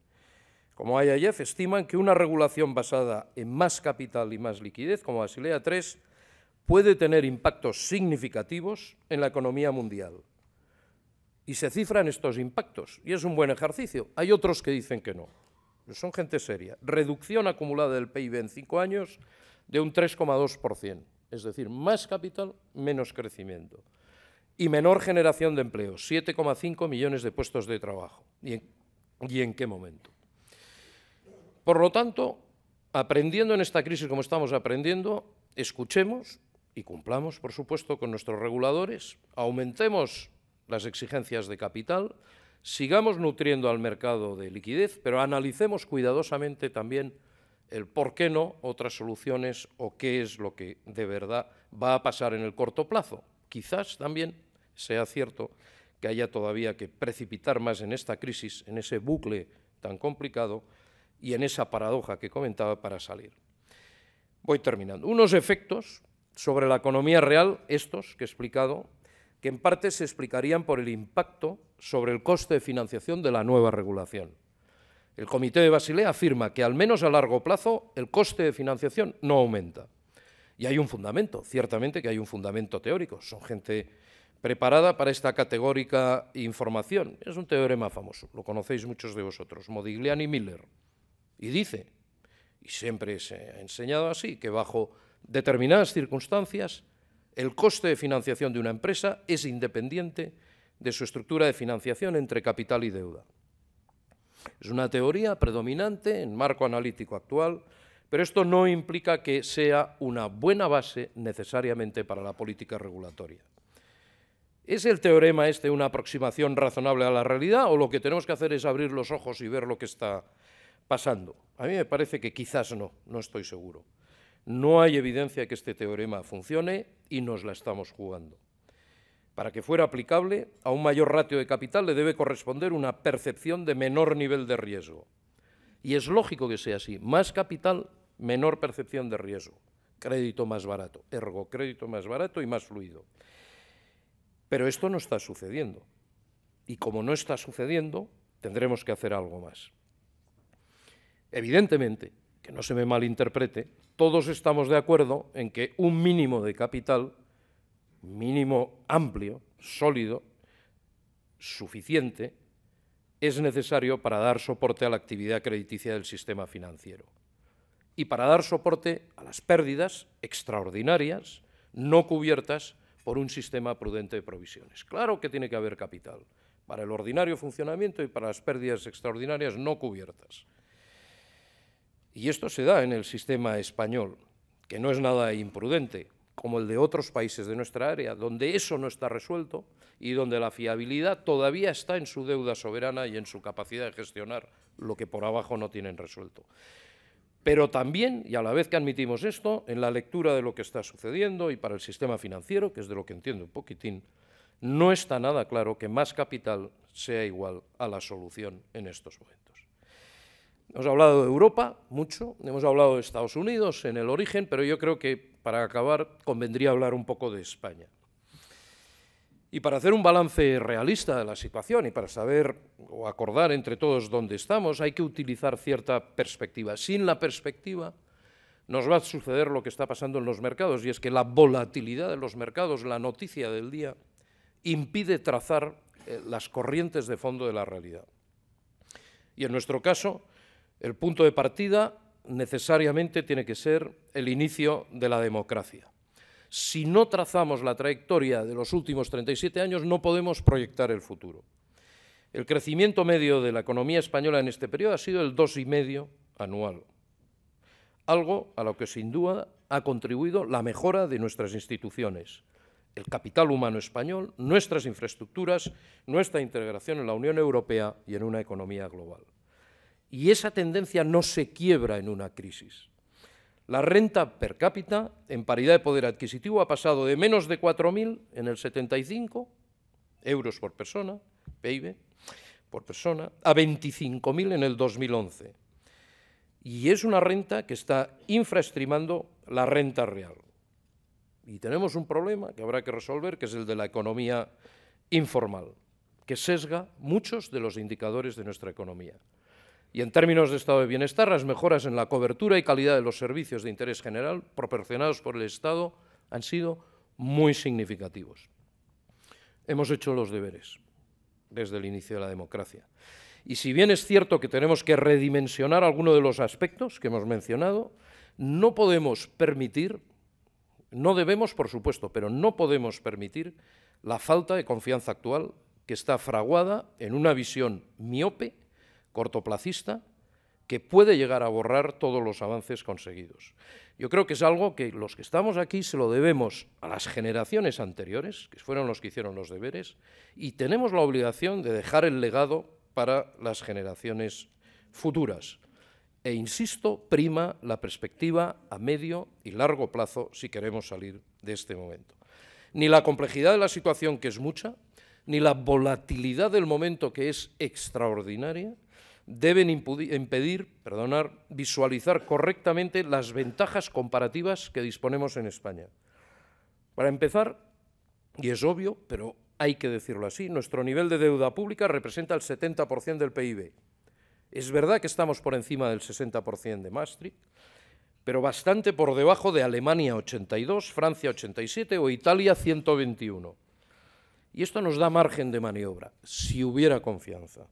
S3: como IIF, estiman que una regulación basada en más capital y más liquidez, como Basilea III, puede tener impactos significativos en la economía mundial. Y se cifran estos impactos, y es un buen ejercicio. Hay otros que dicen que no, pero son gente seria. Reducción acumulada del PIB en 5 años de un 3,2%, es decir, más capital, menos crecimiento. Y menor generación de empleo, 7,5 millones de puestos de trabajo. ¿Y en qué momento? Por lo tanto, aprendiendo en esta crisis como estamos aprendiendo, escuchemos y cumplamos, por supuesto, con nuestros reguladores, aumentemos las exigencias de capital, sigamos nutriendo al mercado de liquidez, pero analicemos cuidadosamente también el por qué no, otras soluciones o qué es lo que de verdad va a pasar en el corto plazo. Quizás también sea cierto que haya todavía que precipitar más en esta crisis, en ese bucle tan complicado y en esa paradoja que comentaba para salir. Voy terminando. Unos efectos sobre la economía real, estos que he explicado, que en parte se explicarían por el impacto sobre el coste de financiación de la nueva regulación. El Comité de Basilea afirma que, al menos a largo plazo, el coste de financiación no aumenta. Y hay un fundamento, ciertamente que hay un fundamento teórico. Son gente preparada para esta categórica información. Es un teorema famoso, lo conocéis muchos de vosotros, Modigliani-Miller. Y dice, y siempre se ha enseñado así, que bajo determinadas circunstancias el coste de financiación de una empresa es independiente de su estructura de financiación entre capital y deuda. Es una teoría predominante en marco analítico actual, pero esto no implica que sea una buena base necesariamente para la política regulatoria. ¿Es el teorema este una aproximación razonable a la realidad o lo que tenemos que hacer es abrir los ojos y ver lo que está pasando? A mí me parece que quizás no estoy seguro. No hay evidencia de que este teorema funcione y nos la estamos jugando. Para que fuera aplicable, a un mayor ratio de capital le debe corresponder una percepción de menor nivel de riesgo. Y es lógico que sea así. Más capital, menor percepción de riesgo. Crédito más barato, ergo crédito más barato y más fluido. Pero esto no está sucediendo. Y como no está sucediendo, tendremos que hacer algo más. Evidentemente, que no se me malinterprete, todos estamos de acuerdo en que un mínimo de capital, mínimo amplio, sólido, suficiente, es necesario para dar soporte a la actividad crediticia del sistema financiero y para dar soporte a las pérdidas extraordinarias no cubiertas por un sistema prudente de provisiones. Claro que tiene que haber capital para el ordinario funcionamiento y para las pérdidas extraordinarias no cubiertas. Y esto se da en el sistema español, que no es nada imprudente, como el de otros países de nuestra área, donde eso no está resuelto y donde la fiabilidad todavía está en su deuda soberana y en su capacidad de gestionar lo que por abajo no tienen resuelto. Pero también, y a la vez que admitimos esto, en la lectura de lo que está sucediendo y para el sistema financiero, que es de lo que entiendo un poquitín, no está nada claro que más capital sea igual a la solución en estos momentos. Hemos hablado de Europa mucho, hemos hablado de Estados Unidos en el origen, pero yo creo que para acabar convendría hablar un poco de España. Y para hacer un balance realista de la situación y para saber o acordar entre todos dónde estamos, hay que utilizar cierta perspectiva. Sin la perspectiva nos va a suceder lo que está pasando en los mercados, y es que la volatilidad de los mercados, la noticia del día, impide trazar las corrientes de fondo de la realidad. Y en nuestro caso, el punto de partida necesariamente tiene que ser el inicio de la democracia. Si no trazamos la trayectoria de los últimos 37 años, no podemos proyectar el futuro. El crecimiento medio de la economía española en este periodo ha sido el 2,5% anual, algo a lo que sin duda ha contribuido la mejora de nuestras instituciones, el capital humano español, nuestras infraestructuras, nuestra integración en la Unión Europea y en una economía global. Y esa tendencia no se quiebra en una crisis. La renta per cápita, en paridad de poder adquisitivo, ha pasado de menos de 4.000 en el 75 euros por persona, PIB, por persona, a 25.000 en el 2011. Y es una renta que está infraestimando la renta real. Y tenemos un problema que habrá que resolver, que es el de la economía informal, que sesga muchos de los indicadores de nuestra economía. Y en términos de estado de bienestar, las mejoras en la cobertura y calidad de los servicios de interés general proporcionados por el Estado han sido muy significativos. Hemos hecho los deberes desde el inicio de la democracia. Y si bien es cierto que tenemos que redimensionar algunos de los aspectos que hemos mencionado, no podemos permitir, no debemos, por supuesto, pero no podemos permitir la falta de confianza actual que está fraguada en una visión miope, cortoplacista, que puede llegar a borrar todos los avances conseguidos. Yo creo que es algo que los que estamos aquí se lo debemos a las generaciones anteriores, que fueron los que hicieron los deberes, y tenemos la obligación de dejar el legado para las generaciones futuras. E insisto, prima la perspectiva a medio y largo plazo si queremos salir de este momento. Ni la complejidad de la situación, que es mucha, ni la volatilidad del momento, que es extraordinaria, deben impedir visualizar correctamente las ventajas comparativas que disponemos en España. Para empezar, y es obvio, pero hay que decirlo así, nuestro nivel de deuda pública representa el 70% del PIB. Es verdad que estamos por encima del 60% de Maastricht, pero bastante por debajo de Alemania 82, Francia 87 o Italia 121. Y esto nos da margen de maniobra, si hubiera confianza.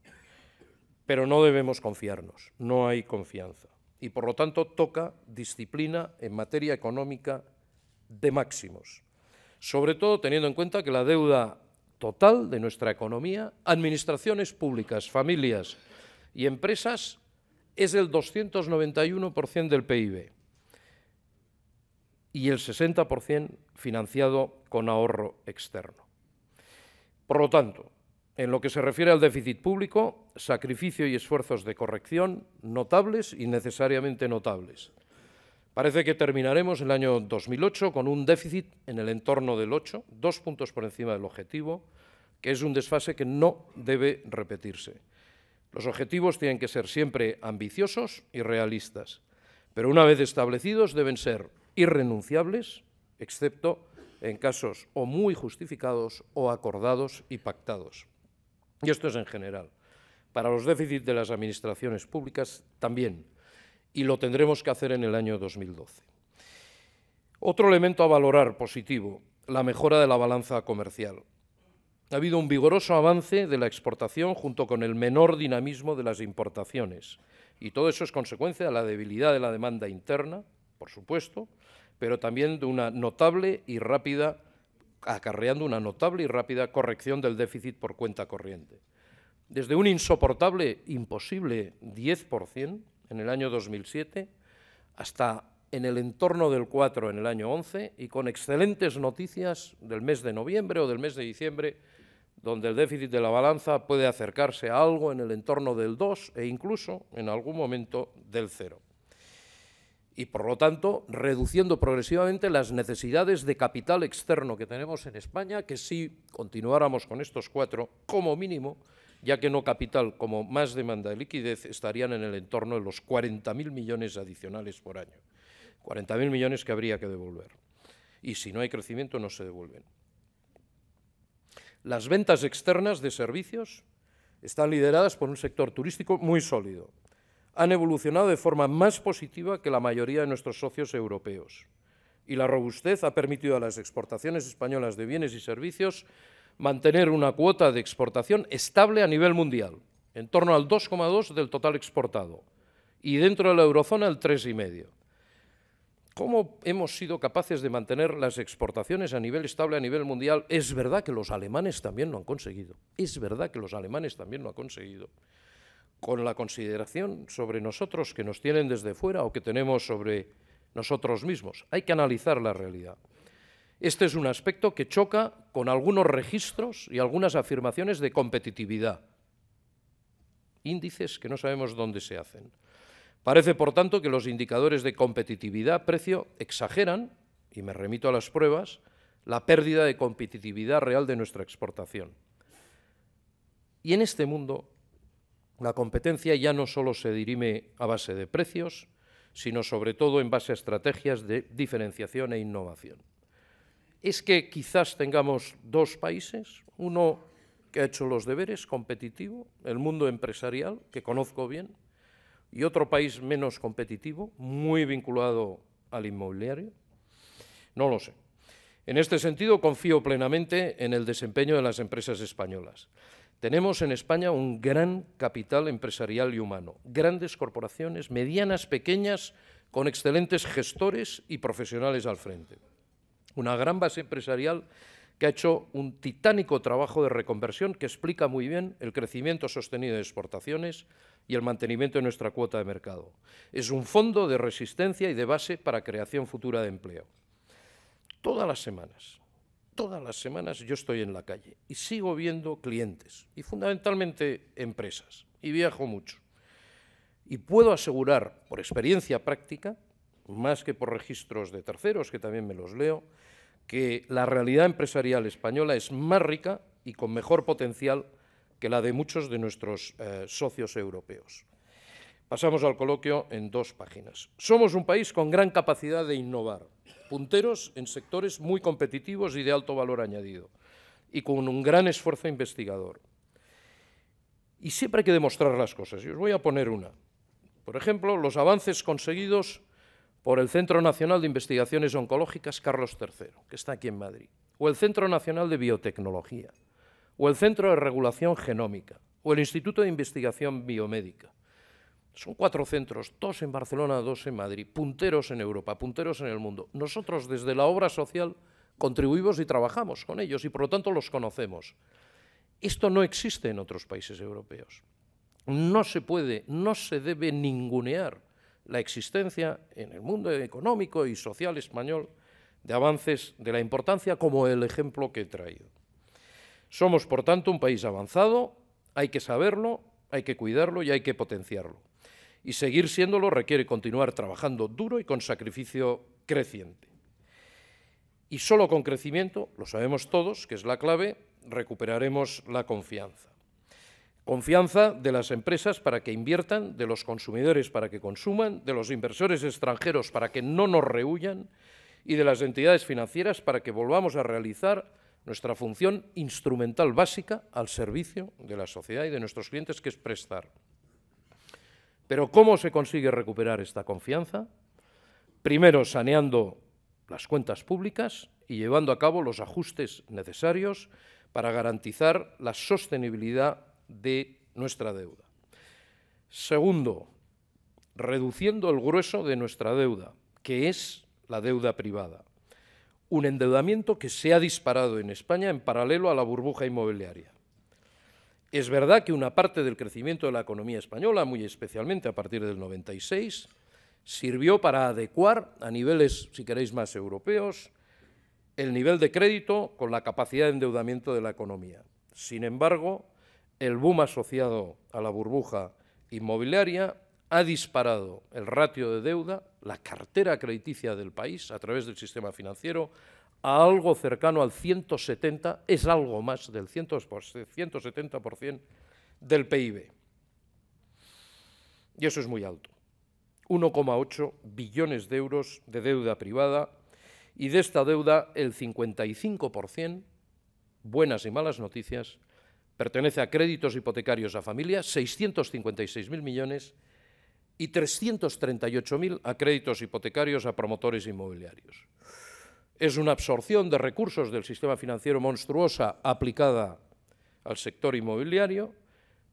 S3: Pero no debemos confiarnos, no hay confianza. Y por lo tanto toca disciplina en materia económica de máximos. Sobre todo teniendo en cuenta que la deuda total de nuestra economía, administraciones públicas, familias y empresas, es el 291% del PIB y el 60% financiado con ahorro externo. Por lo tanto, en lo que se refiere al déficit público, sacrificio y esfuerzos de corrección notables y necesariamente notables. Parece que terminaremos el año 2008 con un déficit en el entorno del 8, 2 puntos por encima del objetivo, que es un desfase que no debe repetirse. Los objetivos tienen que ser siempre ambiciosos y realistas, pero una vez establecidos deben ser irrenunciables, excepto en casos o muy justificados o acordados y pactados. Y esto es en general. Para los déficits de las administraciones públicas también, y lo tendremos que hacer en el año 2012. Otro elemento a valorar positivo, la mejora de la balanza comercial. Ha habido un vigoroso avance de la exportación junto con el menor dinamismo de las importaciones, y todo eso es consecuencia de la debilidad de la demanda interna, por supuesto, pero también de una notable y rápida acarreando una notable y rápida corrección del déficit por cuenta corriente. Desde un insoportable, imposible 10% en el año 2007 hasta en el entorno del 4% en el año 11 y con excelentes noticias del mes de noviembre o del mes de diciembre, donde el déficit de la balanza puede acercarse a algo en el entorno del 2% e incluso en algún momento del 0%. Y, por lo tanto, reduciendo progresivamente las necesidades de capital externo que tenemos en España, que si continuáramos con estos 4, como mínimo, ya que no capital como más demanda de liquidez, estarían en el entorno de los 40.000 millones adicionales por año. 40.000 millones que habría que devolver. Y si no hay crecimiento, no se devuelven. Las ventas externas de servicios están lideradas por un sector turístico muy sólido. Han evolucionado de forma más positiva que la mayoría de nuestros socios europeos. Y la robustez ha permitido a las exportaciones españolas de bienes y servicios mantener una cuota de exportación estable a nivel mundial, en torno al 2,2% del total exportado, y dentro de la eurozona el 3,5%. ¿Cómo hemos sido capaces de mantener las exportaciones a nivel estable a nivel mundial? Es verdad que los alemanes también lo han conseguido. Es verdad que los alemanes también lo han conseguido. Con la consideración sobre nosotros que nos tienen desde fuera o que tenemos sobre nosotros mismos. Hay que analizar la realidad. Este es un aspecto que choca con algunos registros y algunas afirmaciones de competitividad. Índices que no sabemos dónde se hacen. Parece, por tanto, que los indicadores de competitividad-precio exageran, y me remito a las pruebas, la pérdida de competitividad real de nuestra exportación. Y en este mundo, la competencia ya no solo se dirime a base de precios, sino sobre todo en base a estrategias de diferenciación e innovación. Es que quizás tengamos dos países, uno que ha hecho los deberes, competitivo, el mundo empresarial, que conozco bien, y otro país menos competitivo, muy vinculado al inmobiliario? No lo sé. En este sentido, confío plenamente en el desempeño de las empresas españolas. Tenemos en España un gran capital empresarial y humano, grandes corporaciones, medianas, pequeñas, con excelentes gestores y profesionales al frente. Una gran base empresarial que ha hecho un titánico trabajo de reconversión que explica muy bien el crecimiento sostenido de exportaciones y el mantenimiento de nuestra cuota de mercado. Es un fondo de resistencia y de base para creación futura de empleo. Todas las semanas yo estoy en la calle y sigo viendo clientes y fundamentalmente empresas, y viajo mucho. Y puedo asegurar, por experiencia práctica, más que por registros de terceros, que también me los leo, que la realidad empresarial española es más rica y con mejor potencial que la de muchos de nuestros socios europeos. Pasamos al coloquio en 2 páginas. Somos un país con gran capacidad de innovar, punteros en sectores muy competitivos y de alto valor añadido, y con un gran esfuerzo investigador. Y siempre hay que demostrar las cosas, y os voy a poner una. Por ejemplo, los avances conseguidos por el Centro Nacional de Investigaciones Oncológicas Carlos III, que está aquí en Madrid, o el Centro Nacional de Biotecnología, o el Centro de Regulación Genómica, o el Instituto de Investigación Biomédica. Son 4 centros, 2 en Barcelona, 2 en Madrid, punteros en Europa, punteros en el mundo. Nosotros, desde la obra social, contribuimos y trabajamos con ellos y, por lo tanto, los conocemos. Esto no existe en otros países europeos. No se puede, no se debe ningunear la existencia en el mundo económico y social español de avances de la importancia como el ejemplo que he traído. Somos, por tanto, un país avanzado, hay que saberlo, hay que cuidarlo y hay que potenciarlo. Y seguir siéndolo requiere continuar trabajando duro y con sacrificio creciente. Y solo con crecimiento, lo sabemos todos, que es la clave, recuperaremos la confianza. Confianza de las empresas para que inviertan, de los consumidores para que consuman, de los inversores extranjeros para que no nos rehuyan y de las entidades financieras para que volvamos a realizar nuestra función instrumental básica al servicio de la sociedad y de nuestros clientes, que es prestar. Pero ¿cómo se consigue recuperar esta confianza? Primero, saneando las cuentas públicas y llevando a cabo los ajustes necesarios para garantizar la sostenibilidad de nuestra deuda. Segundo, reduciendo el grueso de nuestra deuda, que es la deuda privada. Un endeudamiento que se ha disparado en España en paralelo a la burbuja inmobiliaria. Es verdad que una parte del crecimiento de la economía española, muy especialmente a partir del 96, sirvió para adecuar a niveles, si queréis, más europeos, el nivel de crédito con la capacidad de endeudamiento de la economía. Sin embargo, el boom asociado a la burbuja inmobiliaria ha disparado el ratio de deuda, la cartera crediticia del país, a través del sistema financiero, a algo cercano al 170, es algo más del 170% del PIB. Y eso es muy alto. 1,8 billones de euros de deuda privada, y de esta deuda el 55%, buenas y malas noticias, pertenece a créditos hipotecarios a familias, 656.000 millones, y 338.000 a créditos hipotecarios a promotores inmobiliarios. Es una absorción de recursos del sistema financiero monstruosa aplicada al sector inmobiliario,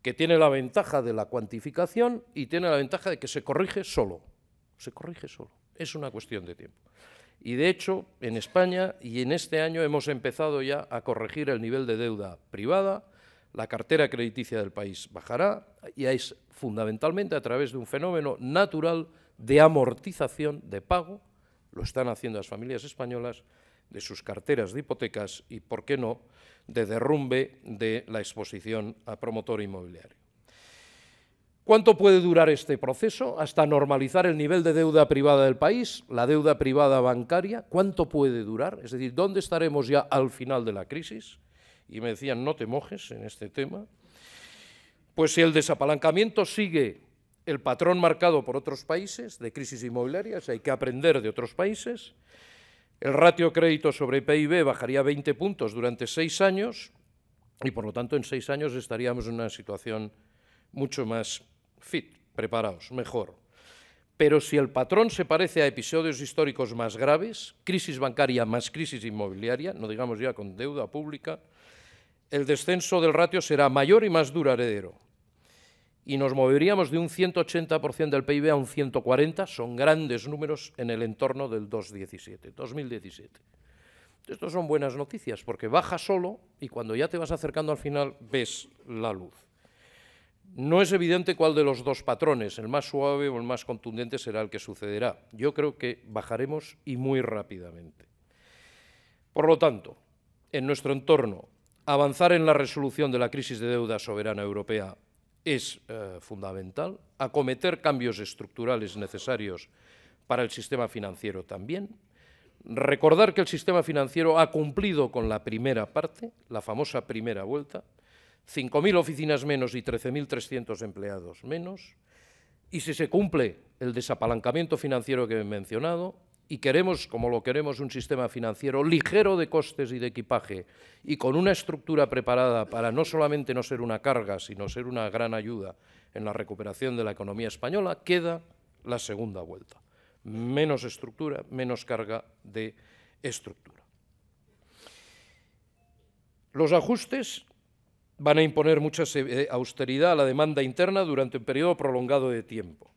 S3: que tiene la ventaja de la cuantificación y tiene la ventaja de que se corrige solo. Se corrige solo. Es una cuestión de tiempo. Y, de hecho, en España y en este año hemos empezado ya a corregir el nivel de deuda privada, la cartera crediticia del país bajará, y es fundamentalmente a través de un fenómeno natural de amortización de pago, lo están haciendo las familias españolas, de sus carteras de hipotecas y, por qué no, de derrumbe de la exposición a promotor inmobiliario. ¿Cuánto puede durar este proceso hasta normalizar el nivel de deuda privada del país, la deuda privada bancaria? ¿Cuánto puede durar? Es decir, ¿dónde estaremos ya al final de la crisis? Y me decían, no te mojes en este tema. Pues si el desapalancamiento sigue el patrón marcado por otros países de crisis inmobiliarias, hay que aprender de otros países, el ratio crédito sobre PIB bajaría 20 puntos durante 6 años y, por lo tanto, en 6 años estaríamos en una situación mucho más fit. preparaos, mejor. Pero si el patrón se parece a episodios históricos más graves, crisis bancaria más crisis inmobiliaria, no digamos ya con deuda pública, el descenso del ratio será mayor y más duradero. Y nos moveríamos de un 180% del PIB a un 140%, son grandes números en el entorno del 2017. Estos son buenas noticias, porque baja solo y cuando ya te vas acercando al final ves la luz. No es evidente cuál de los dos patrones, el más suave o el más contundente, será el que sucederá. Yo creo que bajaremos y muy rápidamente. Por lo tanto, en nuestro entorno, avanzar en la resolución de la crisis de deuda soberana europea es fundamental, acometer cambios estructurales necesarios para el sistema financiero también, recordar que el sistema financiero ha cumplido con la primera parte, la famosa primera vuelta, 5.000 oficinas menos y 13.300 empleados menos, y si se cumple el desapalancamiento financiero que he mencionado, y queremos, como lo queremos, un sistema financiero ligero de costes y de equipaje y con una estructura preparada para no solamente no ser una carga, sino ser una gran ayuda en la recuperación de la economía española, queda la segunda vuelta. Menos estructura, menos carga de estructura. Los ajustes van a imponer mucha austeridad a la demanda interna durante un periodo prolongado de tiempo.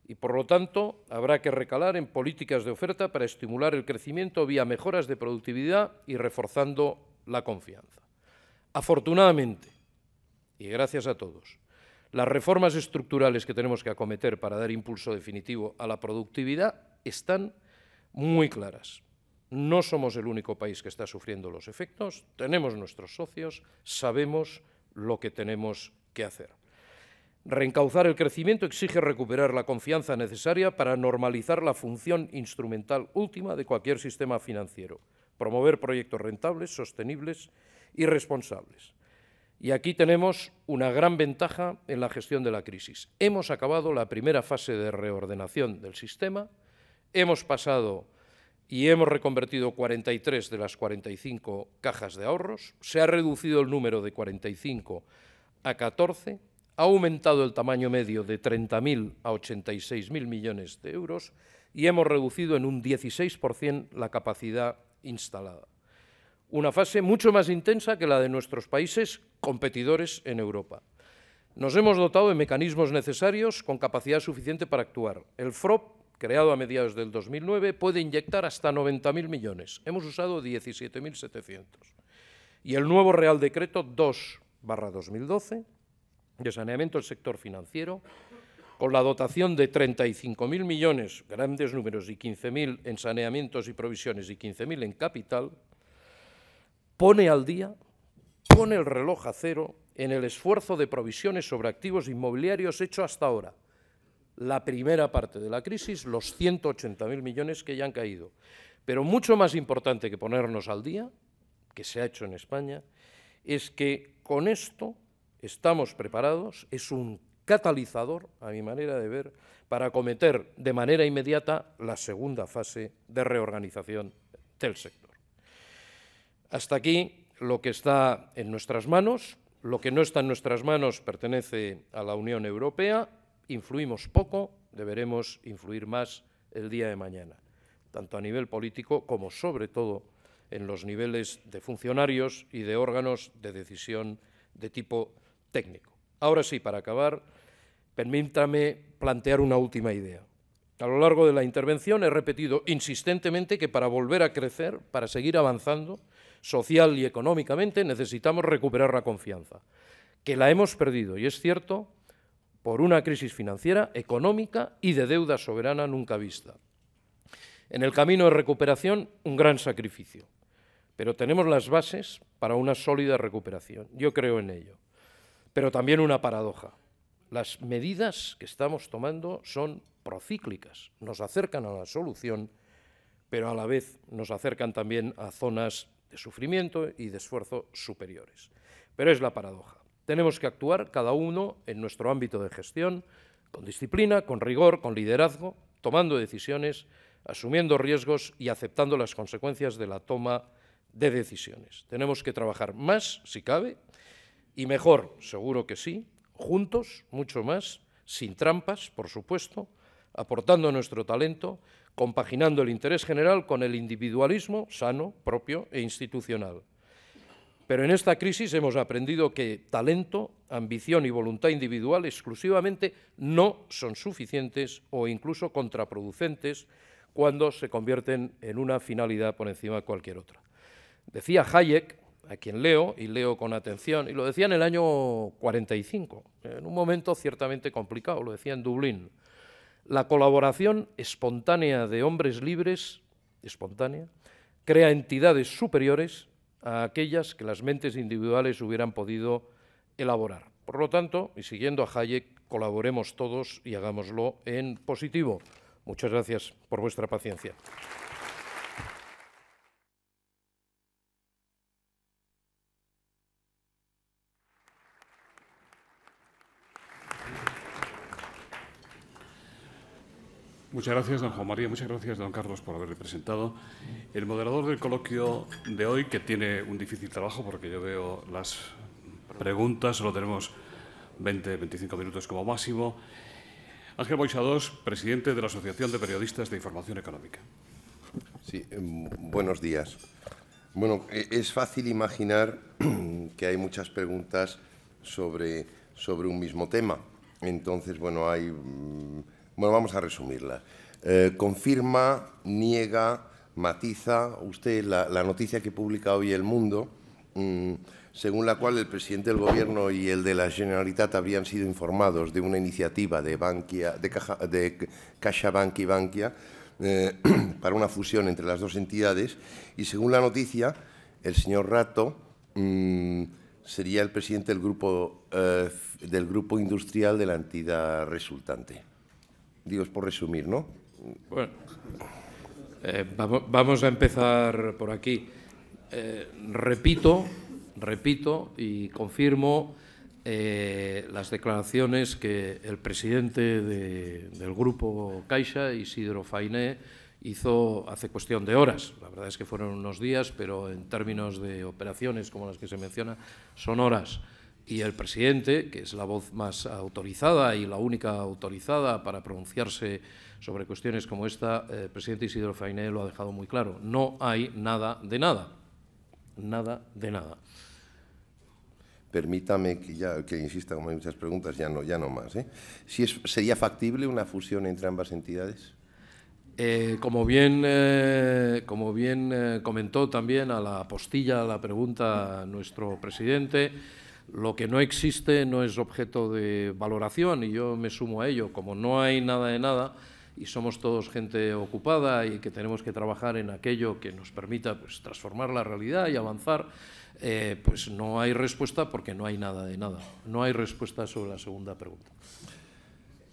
S3: Y, por lo tanto, habrá que recalar en políticas de oferta para estimular el crecimiento vía mejoras de productividad y reforzando la confianza. Afortunadamente, y gracias a todos, las reformas estructurales que tenemos que acometer para dar impulso definitivo a la productividad están muy claras. No somos el único país que está sufriendo los efectos, tenemos nuestros socios, sabemos lo que tenemos que hacer. Reencauzar el crecimiento exige recuperar la confianza necesaria para normalizar la función instrumental última de cualquier sistema financiero, promover proyectos rentables, sostenibles y responsables. Y aquí tenemos una gran ventaja en la gestión de la crisis. Hemos acabado la primera fase de reordenación del sistema, hemos pasado y hemos reconvertido 43 de las 45 cajas de ahorros, se ha reducido el número de 45 a 14, ha aumentado el tamaño medio de 30.000 a 86.000 millones de euros y hemos reducido en un 16% la capacidad instalada. Una fase mucho más intensa que la de nuestros países competidores en Europa. Nos hemos dotado de mecanismos necesarios con capacidad suficiente para actuar. El FROP, creado a mediados del 2009, puede inyectar hasta 90.000 millones. Hemos usado 17.700. Y el nuevo Real Decreto 2/2012, de saneamiento del sector financiero, con la dotación de 35.000 millones, grandes números, y 15.000 en saneamientos y provisiones y 15.000 en capital, pone al día, pone el reloj a cero en el esfuerzo de provisiones sobre activos inmobiliarios hecho hasta ahora. La primera parte de la crisis, los 180.000 millones que ya han caído. Pero mucho más importante que ponernos al día, que se ha hecho en España, es que con esto estamos preparados, es un catalizador, a mi manera de ver, para acometer de manera inmediata la segunda fase de reorganización del sector. Hasta aquí lo que está en nuestras manos. Lo que no está en nuestras manos pertenece a la Unión Europea. Influimos poco, deberemos influir más el día de mañana, tanto a nivel político como, sobre todo, en los niveles de funcionarios y de órganos de decisión de tipo técnico. Ahora sí, para acabar, permítame plantear una última idea. A lo largo de la intervención he repetido insistentemente que para volver a crecer, para seguir avanzando, social y económicamente, necesitamos recuperar la confianza, que la hemos perdido, y es cierto, por una crisis financiera, económica y de deuda soberana nunca vista. En el camino de recuperación, un gran sacrificio, pero tenemos las bases para una sólida recuperación. Yo creo en ello. Pero también una paradoja. Las medidas que estamos tomando son procíclicas, nos acercan a la solución, pero a la vez nos acercan también a zonas de sufrimiento y de esfuerzo superiores. Pero es la paradoja. Tenemos que actuar cada uno en nuestro ámbito de gestión, con disciplina, con rigor, con liderazgo, tomando decisiones, asumiendo riesgos y aceptando las consecuencias de la toma de decisiones. Tenemos que trabajar más, si cabe, y mejor, seguro que sí, juntos, mucho más, sin trampas, por supuesto, aportando nuestro talento, compaginando el interés general con el individualismo sano, propio e institucional. Pero en esta crisis hemos aprendido que talento, ambición y voluntad individual exclusivamente no son suficientes o incluso contraproducentes cuando se convierten en una finalidad por encima de cualquier otra. Decía Hayek, a quien leo, y leo con atención, y lo decía en el año 45, en un momento ciertamente complicado, lo decía en Dublín: la colaboración espontánea de hombres libres, espontánea, crea entidades superiores a aquellas que las mentes individuales hubieran podido elaborar. Por lo tanto, y siguiendo a Hayek, colaboremos todos y hagámoslo en positivo. Muchas gracias por vuestra paciencia.
S1: Muchas gracias, don Juan María. Muchas gracias, don Carlos, por haberle presentado. El moderador del coloquio de hoy, que tiene un difícil trabajo, porque yo veo las preguntas, solo tenemos 20-25 minutos como máximo. Ángel Boixadós, presidente de la Asociación de Periodistas de Información Económica.
S4: Sí, buenos días. Bueno, es fácil imaginar que hay muchas preguntas sobre un mismo tema. Entonces, bueno, vamos a resumirlas. Confirma, niega, matiza usted la noticia que publica hoy El Mundo, según la cual el presidente del Gobierno y el de la Generalitat habrían sido informados de una iniciativa de CaixaBank y Bankia para una fusión entre las dos entidades, y según la noticia, el señor Rato sería el presidente del grupo industrial de la entidad resultante. Digo, es por resumir, ¿no?
S3: Bueno, vamos a empezar por aquí. Repito y confirmo las declaraciones que el presidente del Grupo Caixa, Isidro Fainé, hizo hace cuestión de horas. La verdad es que fueron unos días, pero en términos de operaciones como las que se menciona, son horas. Y el presidente, que es la voz más autorizada y la única autorizada para pronunciarse sobre cuestiones como esta, el presidente Isidro Fainé lo ha dejado muy claro. No hay nada de nada. Nada de nada.
S4: Permítame que insista, como hay muchas preguntas, ya no más. ¿Sería factible una fusión entre ambas entidades?
S3: Como bien comentó también a la postilla, a la pregunta, nuestro presidente, lo que no existe no es objeto de valoración, y yo me sumo a ello. Como no hay nada de nada y somos todos gente ocupada y que tenemos que trabajar en aquello que nos permita, pues, transformar la realidad y avanzar, pues no hay respuesta, porque no hay nada de nada. No hay respuesta sobre la segunda pregunta.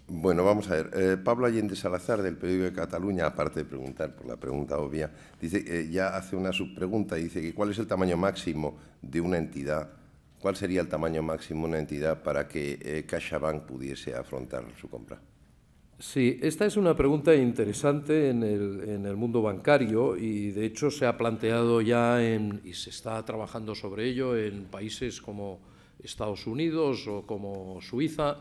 S4: Bueno, vamos a ver. Pablo Allende Salazar, del Periódico de Cataluña, aparte de preguntar por la pregunta obvia, dice, ya hace una subpregunta, dice que ¿cuál es el tamaño máximo de una entidad? ¿Cuál sería el tamaño máximo de una entidad para que CaixaBank pudiese afrontar su compra?
S3: Sí, esta es una pregunta interesante en el mundo bancario, y de hecho se ha planteado ya y se está trabajando sobre ello en países como Estados Unidos o como Suiza,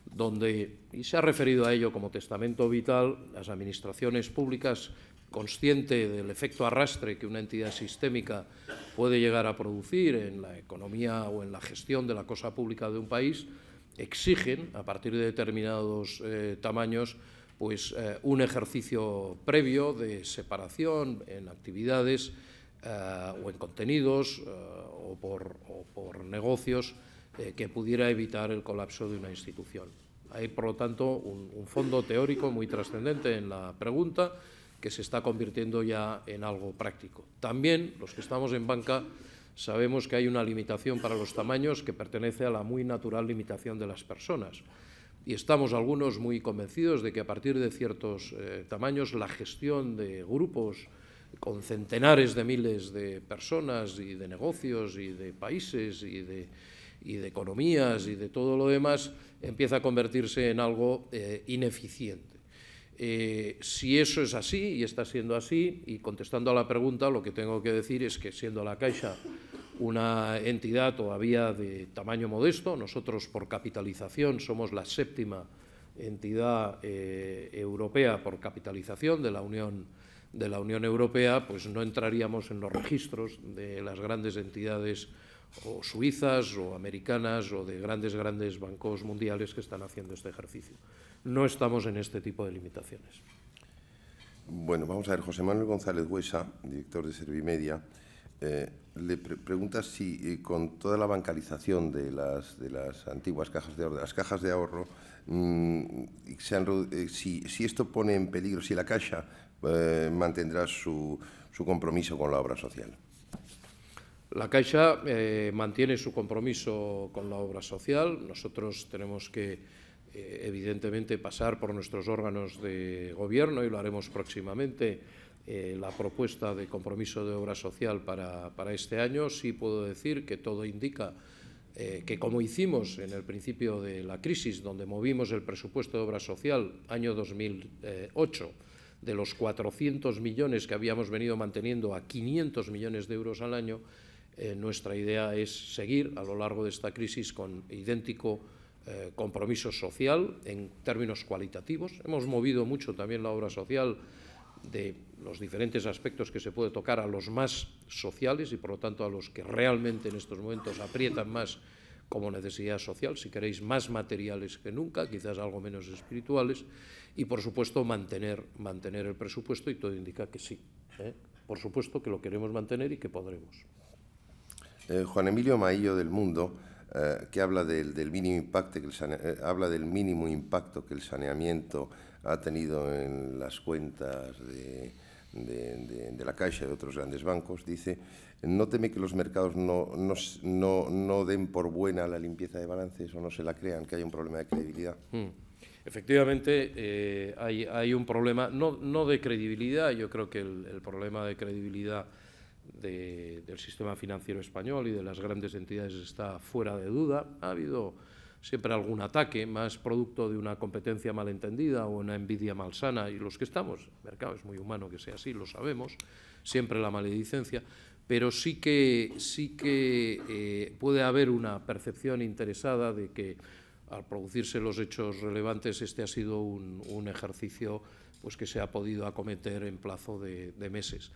S3: donde, y se ha referido a ello como testamento vital, las administraciones públicas, consciente del efecto arrastre que una entidad sistémica puede llegar a producir en la economía o en la gestión de la cosa pública de un país, exigen, a partir de determinados tamaños, pues un ejercicio previo de separación en actividades o en contenidos o por negocios que pudiera evitar el colapso de una institución. Hay, por lo tanto, un fondo teórico muy trascendente en la pregunta, que se está convirtiendo ya en algo práctico. También los que estamos en banca sabemos que hay una limitación para los tamaños que pertenece a la muy natural limitación de las personas. Y estamos algunos muy convencidos de que a partir de ciertos tamaños la gestión de grupos con centenares de miles de personas y de negocios y de países y de economías y de todo lo demás empieza a convertirse en algo ineficiente. Si eso es así, y está siendo así, y contestando a la pregunta, lo que tengo que decir es que, siendo la Caixa una entidad todavía de tamaño modesto, nosotros por capitalización somos la séptima entidad europea por capitalización de la Unión Europea, pues no entraríamos en los registros de las grandes entidades o suizas o americanas o de grandes bancos mundiales que están haciendo este ejercicio. No estamos en este tipo de limitaciones.
S4: Bueno, vamos a ver, José Manuel González Huesa, director de Servimedia, le pregunta si con toda la bancarización de las antiguas cajas de ahorro, de las cajas de ahorro, si esto pone en peligro, si la Caixa mantendrá su compromiso con la obra social.
S3: La Caixa mantiene su compromiso con la obra social. Nosotros tenemos que, evidentemente, pasar por nuestros órganos de gobierno, y lo haremos próximamente, la propuesta de compromiso de obra social para este año. Sí puedo decir que todo indica que, como hicimos en el principio de la crisis, donde movimos el presupuesto de obra social año 2008, de los 400 millones que habíamos venido manteniendo a 500 millones de euros al año, nuestra idea es seguir a lo largo de esta crisis con idéntico compromiso social en términos cualitativos. Hemos movido mucho también la obra social de los diferentes aspectos que se puede tocar a los más sociales y, por lo tanto, a los que realmente en estos momentos aprietan más como necesidad social, si queréis, más materiales que nunca, quizás algo menos espirituales, y, por supuesto, mantener el presupuesto, y todo indica que sí. Por supuesto que lo queremos mantener y que podremos.
S4: Juan Emilio Maillo del Mundo, que habla del mínimo impacto que el saneamiento ha tenido en las cuentas de la Caixa y de otros grandes bancos, dice: ¿no teme que los mercados no den por buena la limpieza de balances o no se la crean, que haya un problema de credibilidad?
S3: Efectivamente, hay un problema, no de credibilidad. Yo creo que el problema de credibilidad del sistema financiero español y de las grandes entidades está fuera de duda. Ha habido siempre algún ataque, más producto de una competencia malentendida o una envidia malsana, y los que estamos, el mercado es muy humano que sea así, lo sabemos, siempre la maledicencia, pero sí que puede haber una percepción interesada de que, al producirse los hechos relevantes, este ha sido un ejercicio pues que se ha podido acometer en plazo de meses.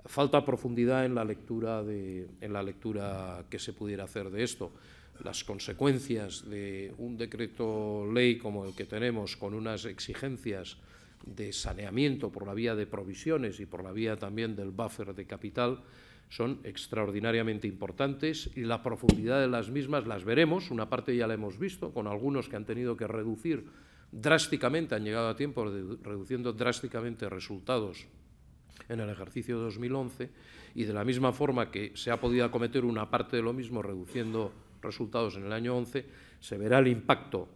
S3: Falta profundidad en la lectura que se pudiera hacer de esto. Las consecuencias de un decreto ley como el que tenemos, con unas exigencias de saneamiento por la vía de provisiones y por la vía también del buffer de capital, son extraordinariamente importantes, y la profundidad de las mismas las veremos. Una parte ya la hemos visto, con algunos que han tenido que reducir drásticamente, han llegado a tiempo reduciendo drásticamente resultados en el ejercicio 2011, y de la misma forma que se ha podido acometer una parte de lo mismo reduciendo resultados en el año 11, se verá el impacto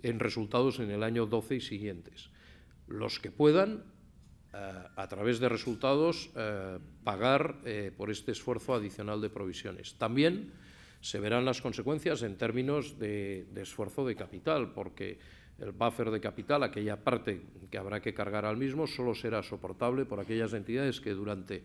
S3: en resultados en el año 12 y siguientes. Los que puedan, a través de resultados, pagar por este esfuerzo adicional de provisiones. También se verán las consecuencias en términos de esfuerzo de capital, porque el buffer de capital, aquella parte que habrá que cargar al mismo, solo será soportable por aquellas entidades que durante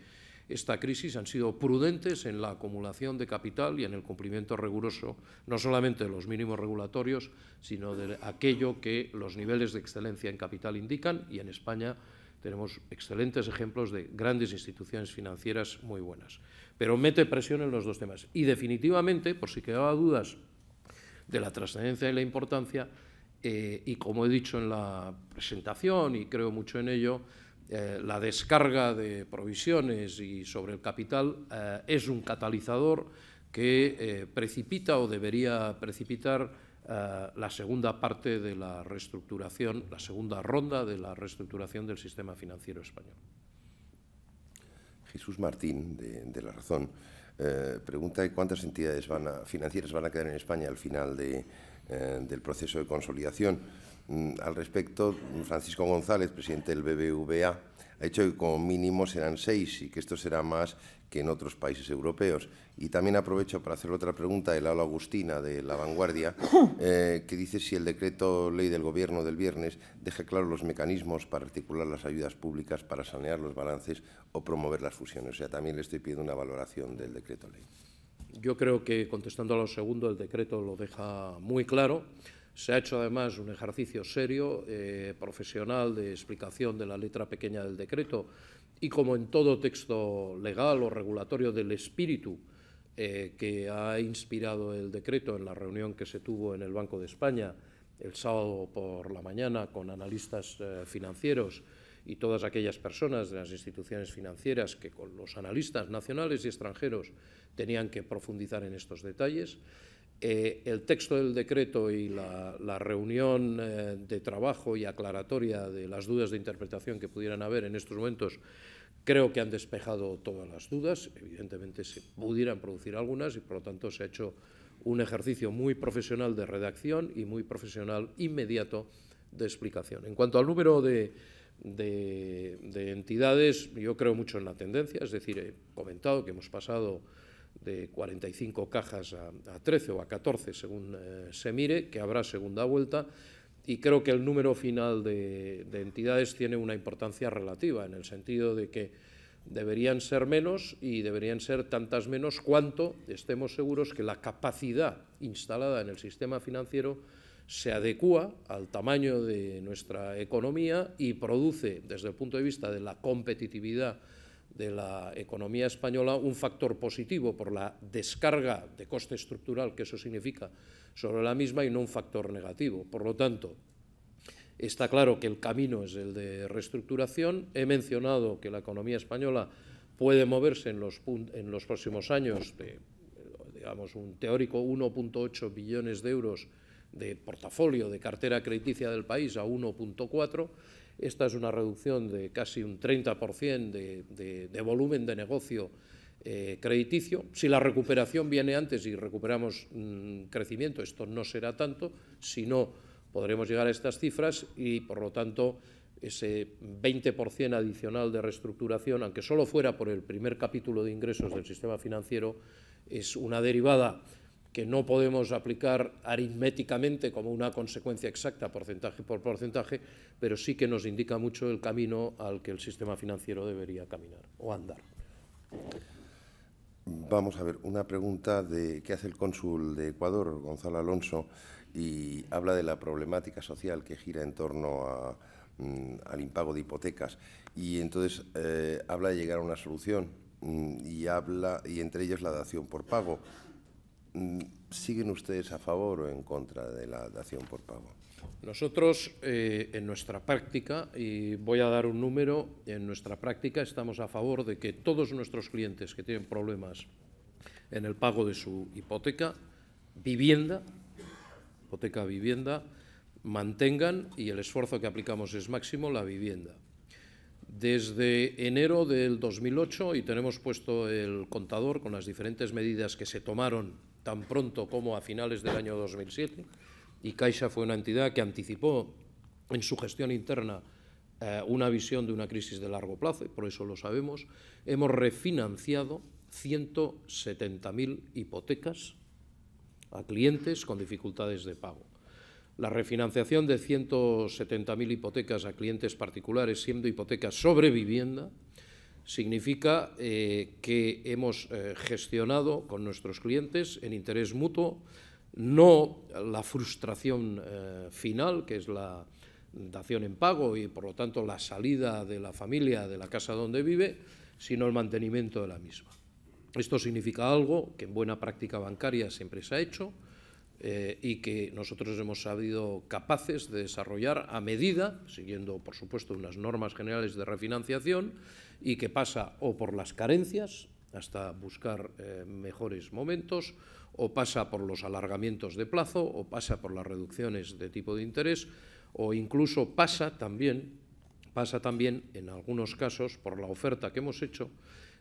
S3: esta crisis han sido prudentes en la acumulación de capital y en el cumplimiento riguroso, no solamente de los mínimos regulatorios, sino de aquello que los niveles de excelencia en capital indican, y en España tenemos excelentes ejemplos de grandes instituciones financieras muy buenas. Pero mete presión en los dos temas. Y, definitivamente, por si quedaba dudas de la trascendencia y la importancia, y como he dicho en la presentación, y creo mucho en ello, la descarga de provisiones y sobre el capital es un catalizador que precipita o debería precipitar la segunda parte de la reestructuración, la segunda ronda de la reestructuración del sistema financiero español.
S4: Jesús Martín, de La Razón, pregunta cuántas entidades financieras van a quedar en España al final del proceso de consolidación. Al respecto, Francisco González, presidente del BBVA, ha dicho que como mínimo serán 6 y que esto será más que en otros países europeos. Y también aprovecho para hacer otra pregunta de Lalo Agustina, de La Vanguardia, que dice si el decreto ley del Gobierno del viernes deja claros los mecanismos para articular las ayudas públicas, para sanear los balances o promover las fusiones. O sea, también le estoy pidiendo una valoración del decreto ley.
S3: Yo creo que, contestando a lo segundo, el decreto lo deja muy claro. Se ha hecho además un ejercicio serio, profesional, de explicación de la letra pequeña del decreto y, como en todo texto legal o regulatorio, del espíritu que ha inspirado el decreto en la reunión que se tuvo en el Banco de España el sábado por la mañana con analistas financieros y todas aquellas personas de las instituciones financieras que con los analistas nacionales y extranjeros tenían que profundizar en estos detalles. El texto del decreto y la reunión de trabajo y aclaratoria de las dudas de interpretación que pudieran haber en estos momentos creo que han despejado todas las dudas. Evidentemente se pudieran producir algunas y, por lo tanto, se ha hecho un ejercicio muy profesional de redacción y muy profesional inmediato de explicación. En cuanto al número de entidades, yo creo mucho en la tendencia, es decir, he comentado que hemos pasado de 45 cajas a 13 o a 14, según se mire, que habrá segunda vuelta, y creo que el número final de entidades tiene una importancia relativa, en el sentido de que deberían ser menos y deberían ser tantas menos cuanto estemos seguros que la capacidad instalada en el sistema financiero se adecúa al tamaño de nuestra economía y produce, desde el punto de vista de la competitividad de la economía española, un factor positivo por la descarga de coste estructural que eso significa sobre la misma y no un factor negativo. Por lo tanto, está claro que el camino es el de reestructuración. He mencionado que la economía española puede moverse en los próximos años de, digamos, un teórico 1,8 billones de euros de portafolio, de cartera crediticia del país, a 1,4. Esta es una reducción de casi un 30% de volumen de negocio crediticio. Si la recuperación viene antes y recuperamos crecimiento, esto no será tanto, si no podremos llegar a estas cifras y, por lo tanto, ese 20% adicional de reestructuración, aunque solo fuera por el primer capítulo de ingresos del sistema financiero, es una derivada que no podemos aplicar aritméticamente como una consecuencia exacta, porcentaje por porcentaje, pero sí que nos indica mucho el camino al que el sistema financiero debería caminar o andar.
S4: Vamos a ver, una pregunta que hace el cónsul de Ecuador, Gonzalo Alonso, y habla de la problemática social que gira en torno al impago de hipotecas. Y entonces habla de llegar a una solución y entre ellos la dación por pago. ¿Siguen ustedes a favor o en contra de la dación por pago?
S3: Nosotros, en nuestra práctica, y voy a dar un número, en nuestra práctica estamos a favor de que todos nuestros clientes que tienen problemas en el pago de su hipoteca vivienda, mantengan, y el esfuerzo que aplicamos es máximo, la vivienda. Desde enero del 2008, y tenemos puesto el contador con las diferentes medidas que se tomaron tan pronto como a finales del año 2007, y Caixa fue una entidad que anticipó en su gestión interna una visión de una crisis de largo plazo, y por eso lo sabemos, hemos refinanciado 170.000 hipotecas a clientes con dificultades de pago. La refinanciación de 170.000 hipotecas a clientes particulares, siendo hipotecas sobre vivienda, significa que hemos gestionado con nuestros clientes en interés mutuo no la frustración final, que es la dación en pago y, por lo tanto, la salida de la familia de la casa donde vive, sino el mantenimiento de la misma. Esto significa algo que en buena práctica bancaria siempre se ha hecho y que nosotros hemos sido capaces de desarrollar a medida, siguiendo, por supuesto, unas normas generales de refinanciación, y que pasa o por las carencias, hasta buscar mejores momentos, o pasa por los alargamientos de plazo, o pasa por las reducciones de tipo de interés, o incluso pasa también en algunos casos por la oferta que hemos hecho,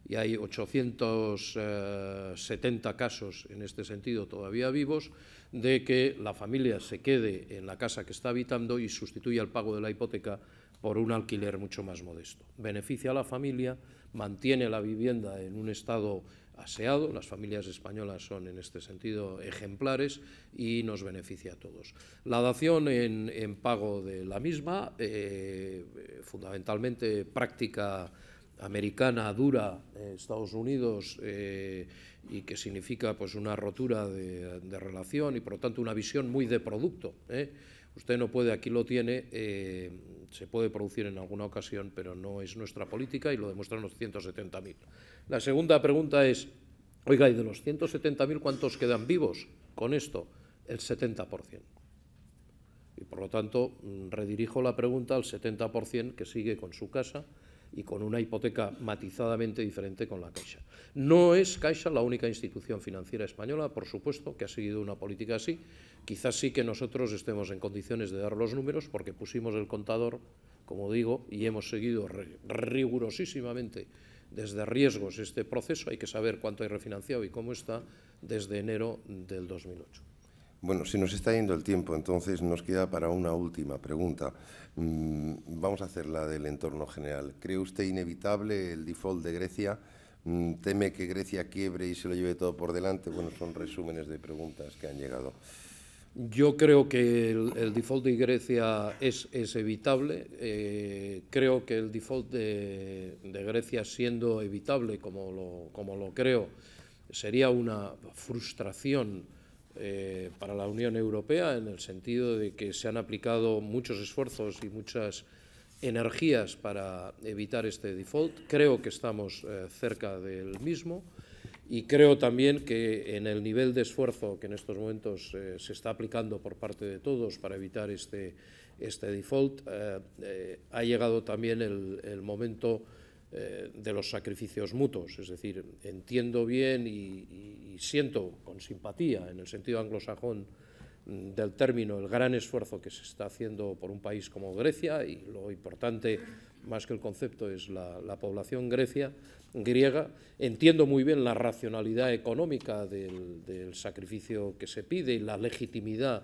S3: y hay 870 casos en este sentido todavía vivos, de que la familia se quede en la casa que está habitando y sustituya el pago de la hipoteca por un alquiler mucho más modesto. Beneficia a la familia, mantiene la vivienda en un estado aseado, las familias españolas son en este sentido ejemplares y nos beneficia a todos. La dación en pago de la misma, fundamentalmente práctica americana, dura, Estados Unidos y que significa pues una rotura de relación y por lo tanto una visión muy de producto. Usted no puede, aquí lo tiene, se puede producir en alguna ocasión, pero no es nuestra política y lo demuestran los 170.000. La segunda pregunta es, oiga, ¿y de los 170.000 cuántos quedan vivos con esto? El 70%. Y por lo tanto, redirijo la pregunta al 70% que sigue con su casa y con una hipoteca matizadamente diferente con la Caixa. No es Caixa la única institución financiera española, por supuesto, que ha seguido una política así. Quizás sí que nosotros estemos en condiciones de dar los números porque pusimos el contador, como digo, y hemos seguido rigurosísimamente desde riesgos este proceso. Hay que saber cuánto hay refinanciado y cómo está desde enero del 2008.
S4: Bueno, se nos está yendo el tiempo, entonces nos queda para una última pregunta. Vamos a hacer la del entorno general. ¿Cree usted inevitable el default de Grecia? ¿Teme que Grecia quiebre y se lo lleve todo por delante? Bueno, son resúmenes de preguntas que han llegado.
S3: Yo creo que el default de Grecia es evitable. Creo que el default de Grecia, siendo evitable, como lo creo, sería una frustración para la Unión Europea, en el sentido de que se han aplicado muchos esfuerzos y muchas energías para evitar este default. Creo que estamos cerca del mismo y creo también que en el nivel de esfuerzo que en estos momentos se está aplicando por parte de todos para evitar este default, ha llegado también el momento de los sacrificios mutuos. Es decir, entiendo bien y siento con simpatía, en el sentido anglosajón del término, el gran esfuerzo que se está haciendo por un país como Grecia, y lo importante, más que el concepto, es la población griega. Entiendo muy bien la racionalidad económica del sacrificio que se pide y la legitimidad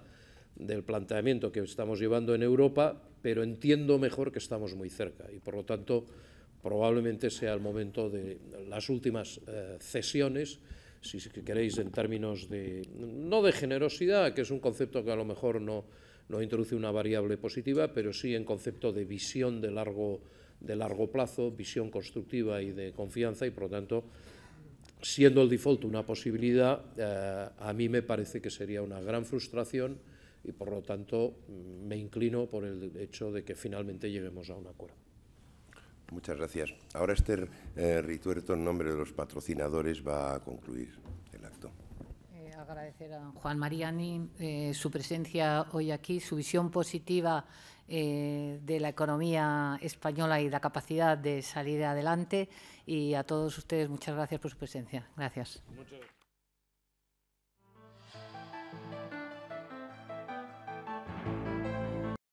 S3: del planteamiento que estamos llevando en Europa, pero entiendo mejor que estamos muy cerca y, por lo tanto, probablemente sea el momento de las últimas cesiones, si queréis, en términos no de generosidad, que es un concepto que a lo mejor no introduce una variable positiva, pero sí en concepto de visión de largo plazo, visión constructiva y de confianza, y por lo tanto, siendo el default una posibilidad, a mí me parece que sería una gran frustración y por lo tanto me inclino por el hecho de que finalmente lleguemos a un acuerdo.
S4: Muchas gracias. Ahora Esther Rituerto, en nombre de los patrocinadores, va a concluir el acto.
S5: Agradecer a Juan Mariani su presencia hoy aquí, su visión positiva de la economía española y la capacidad de salir adelante, y a todos ustedes muchas gracias por su presencia. Gracias.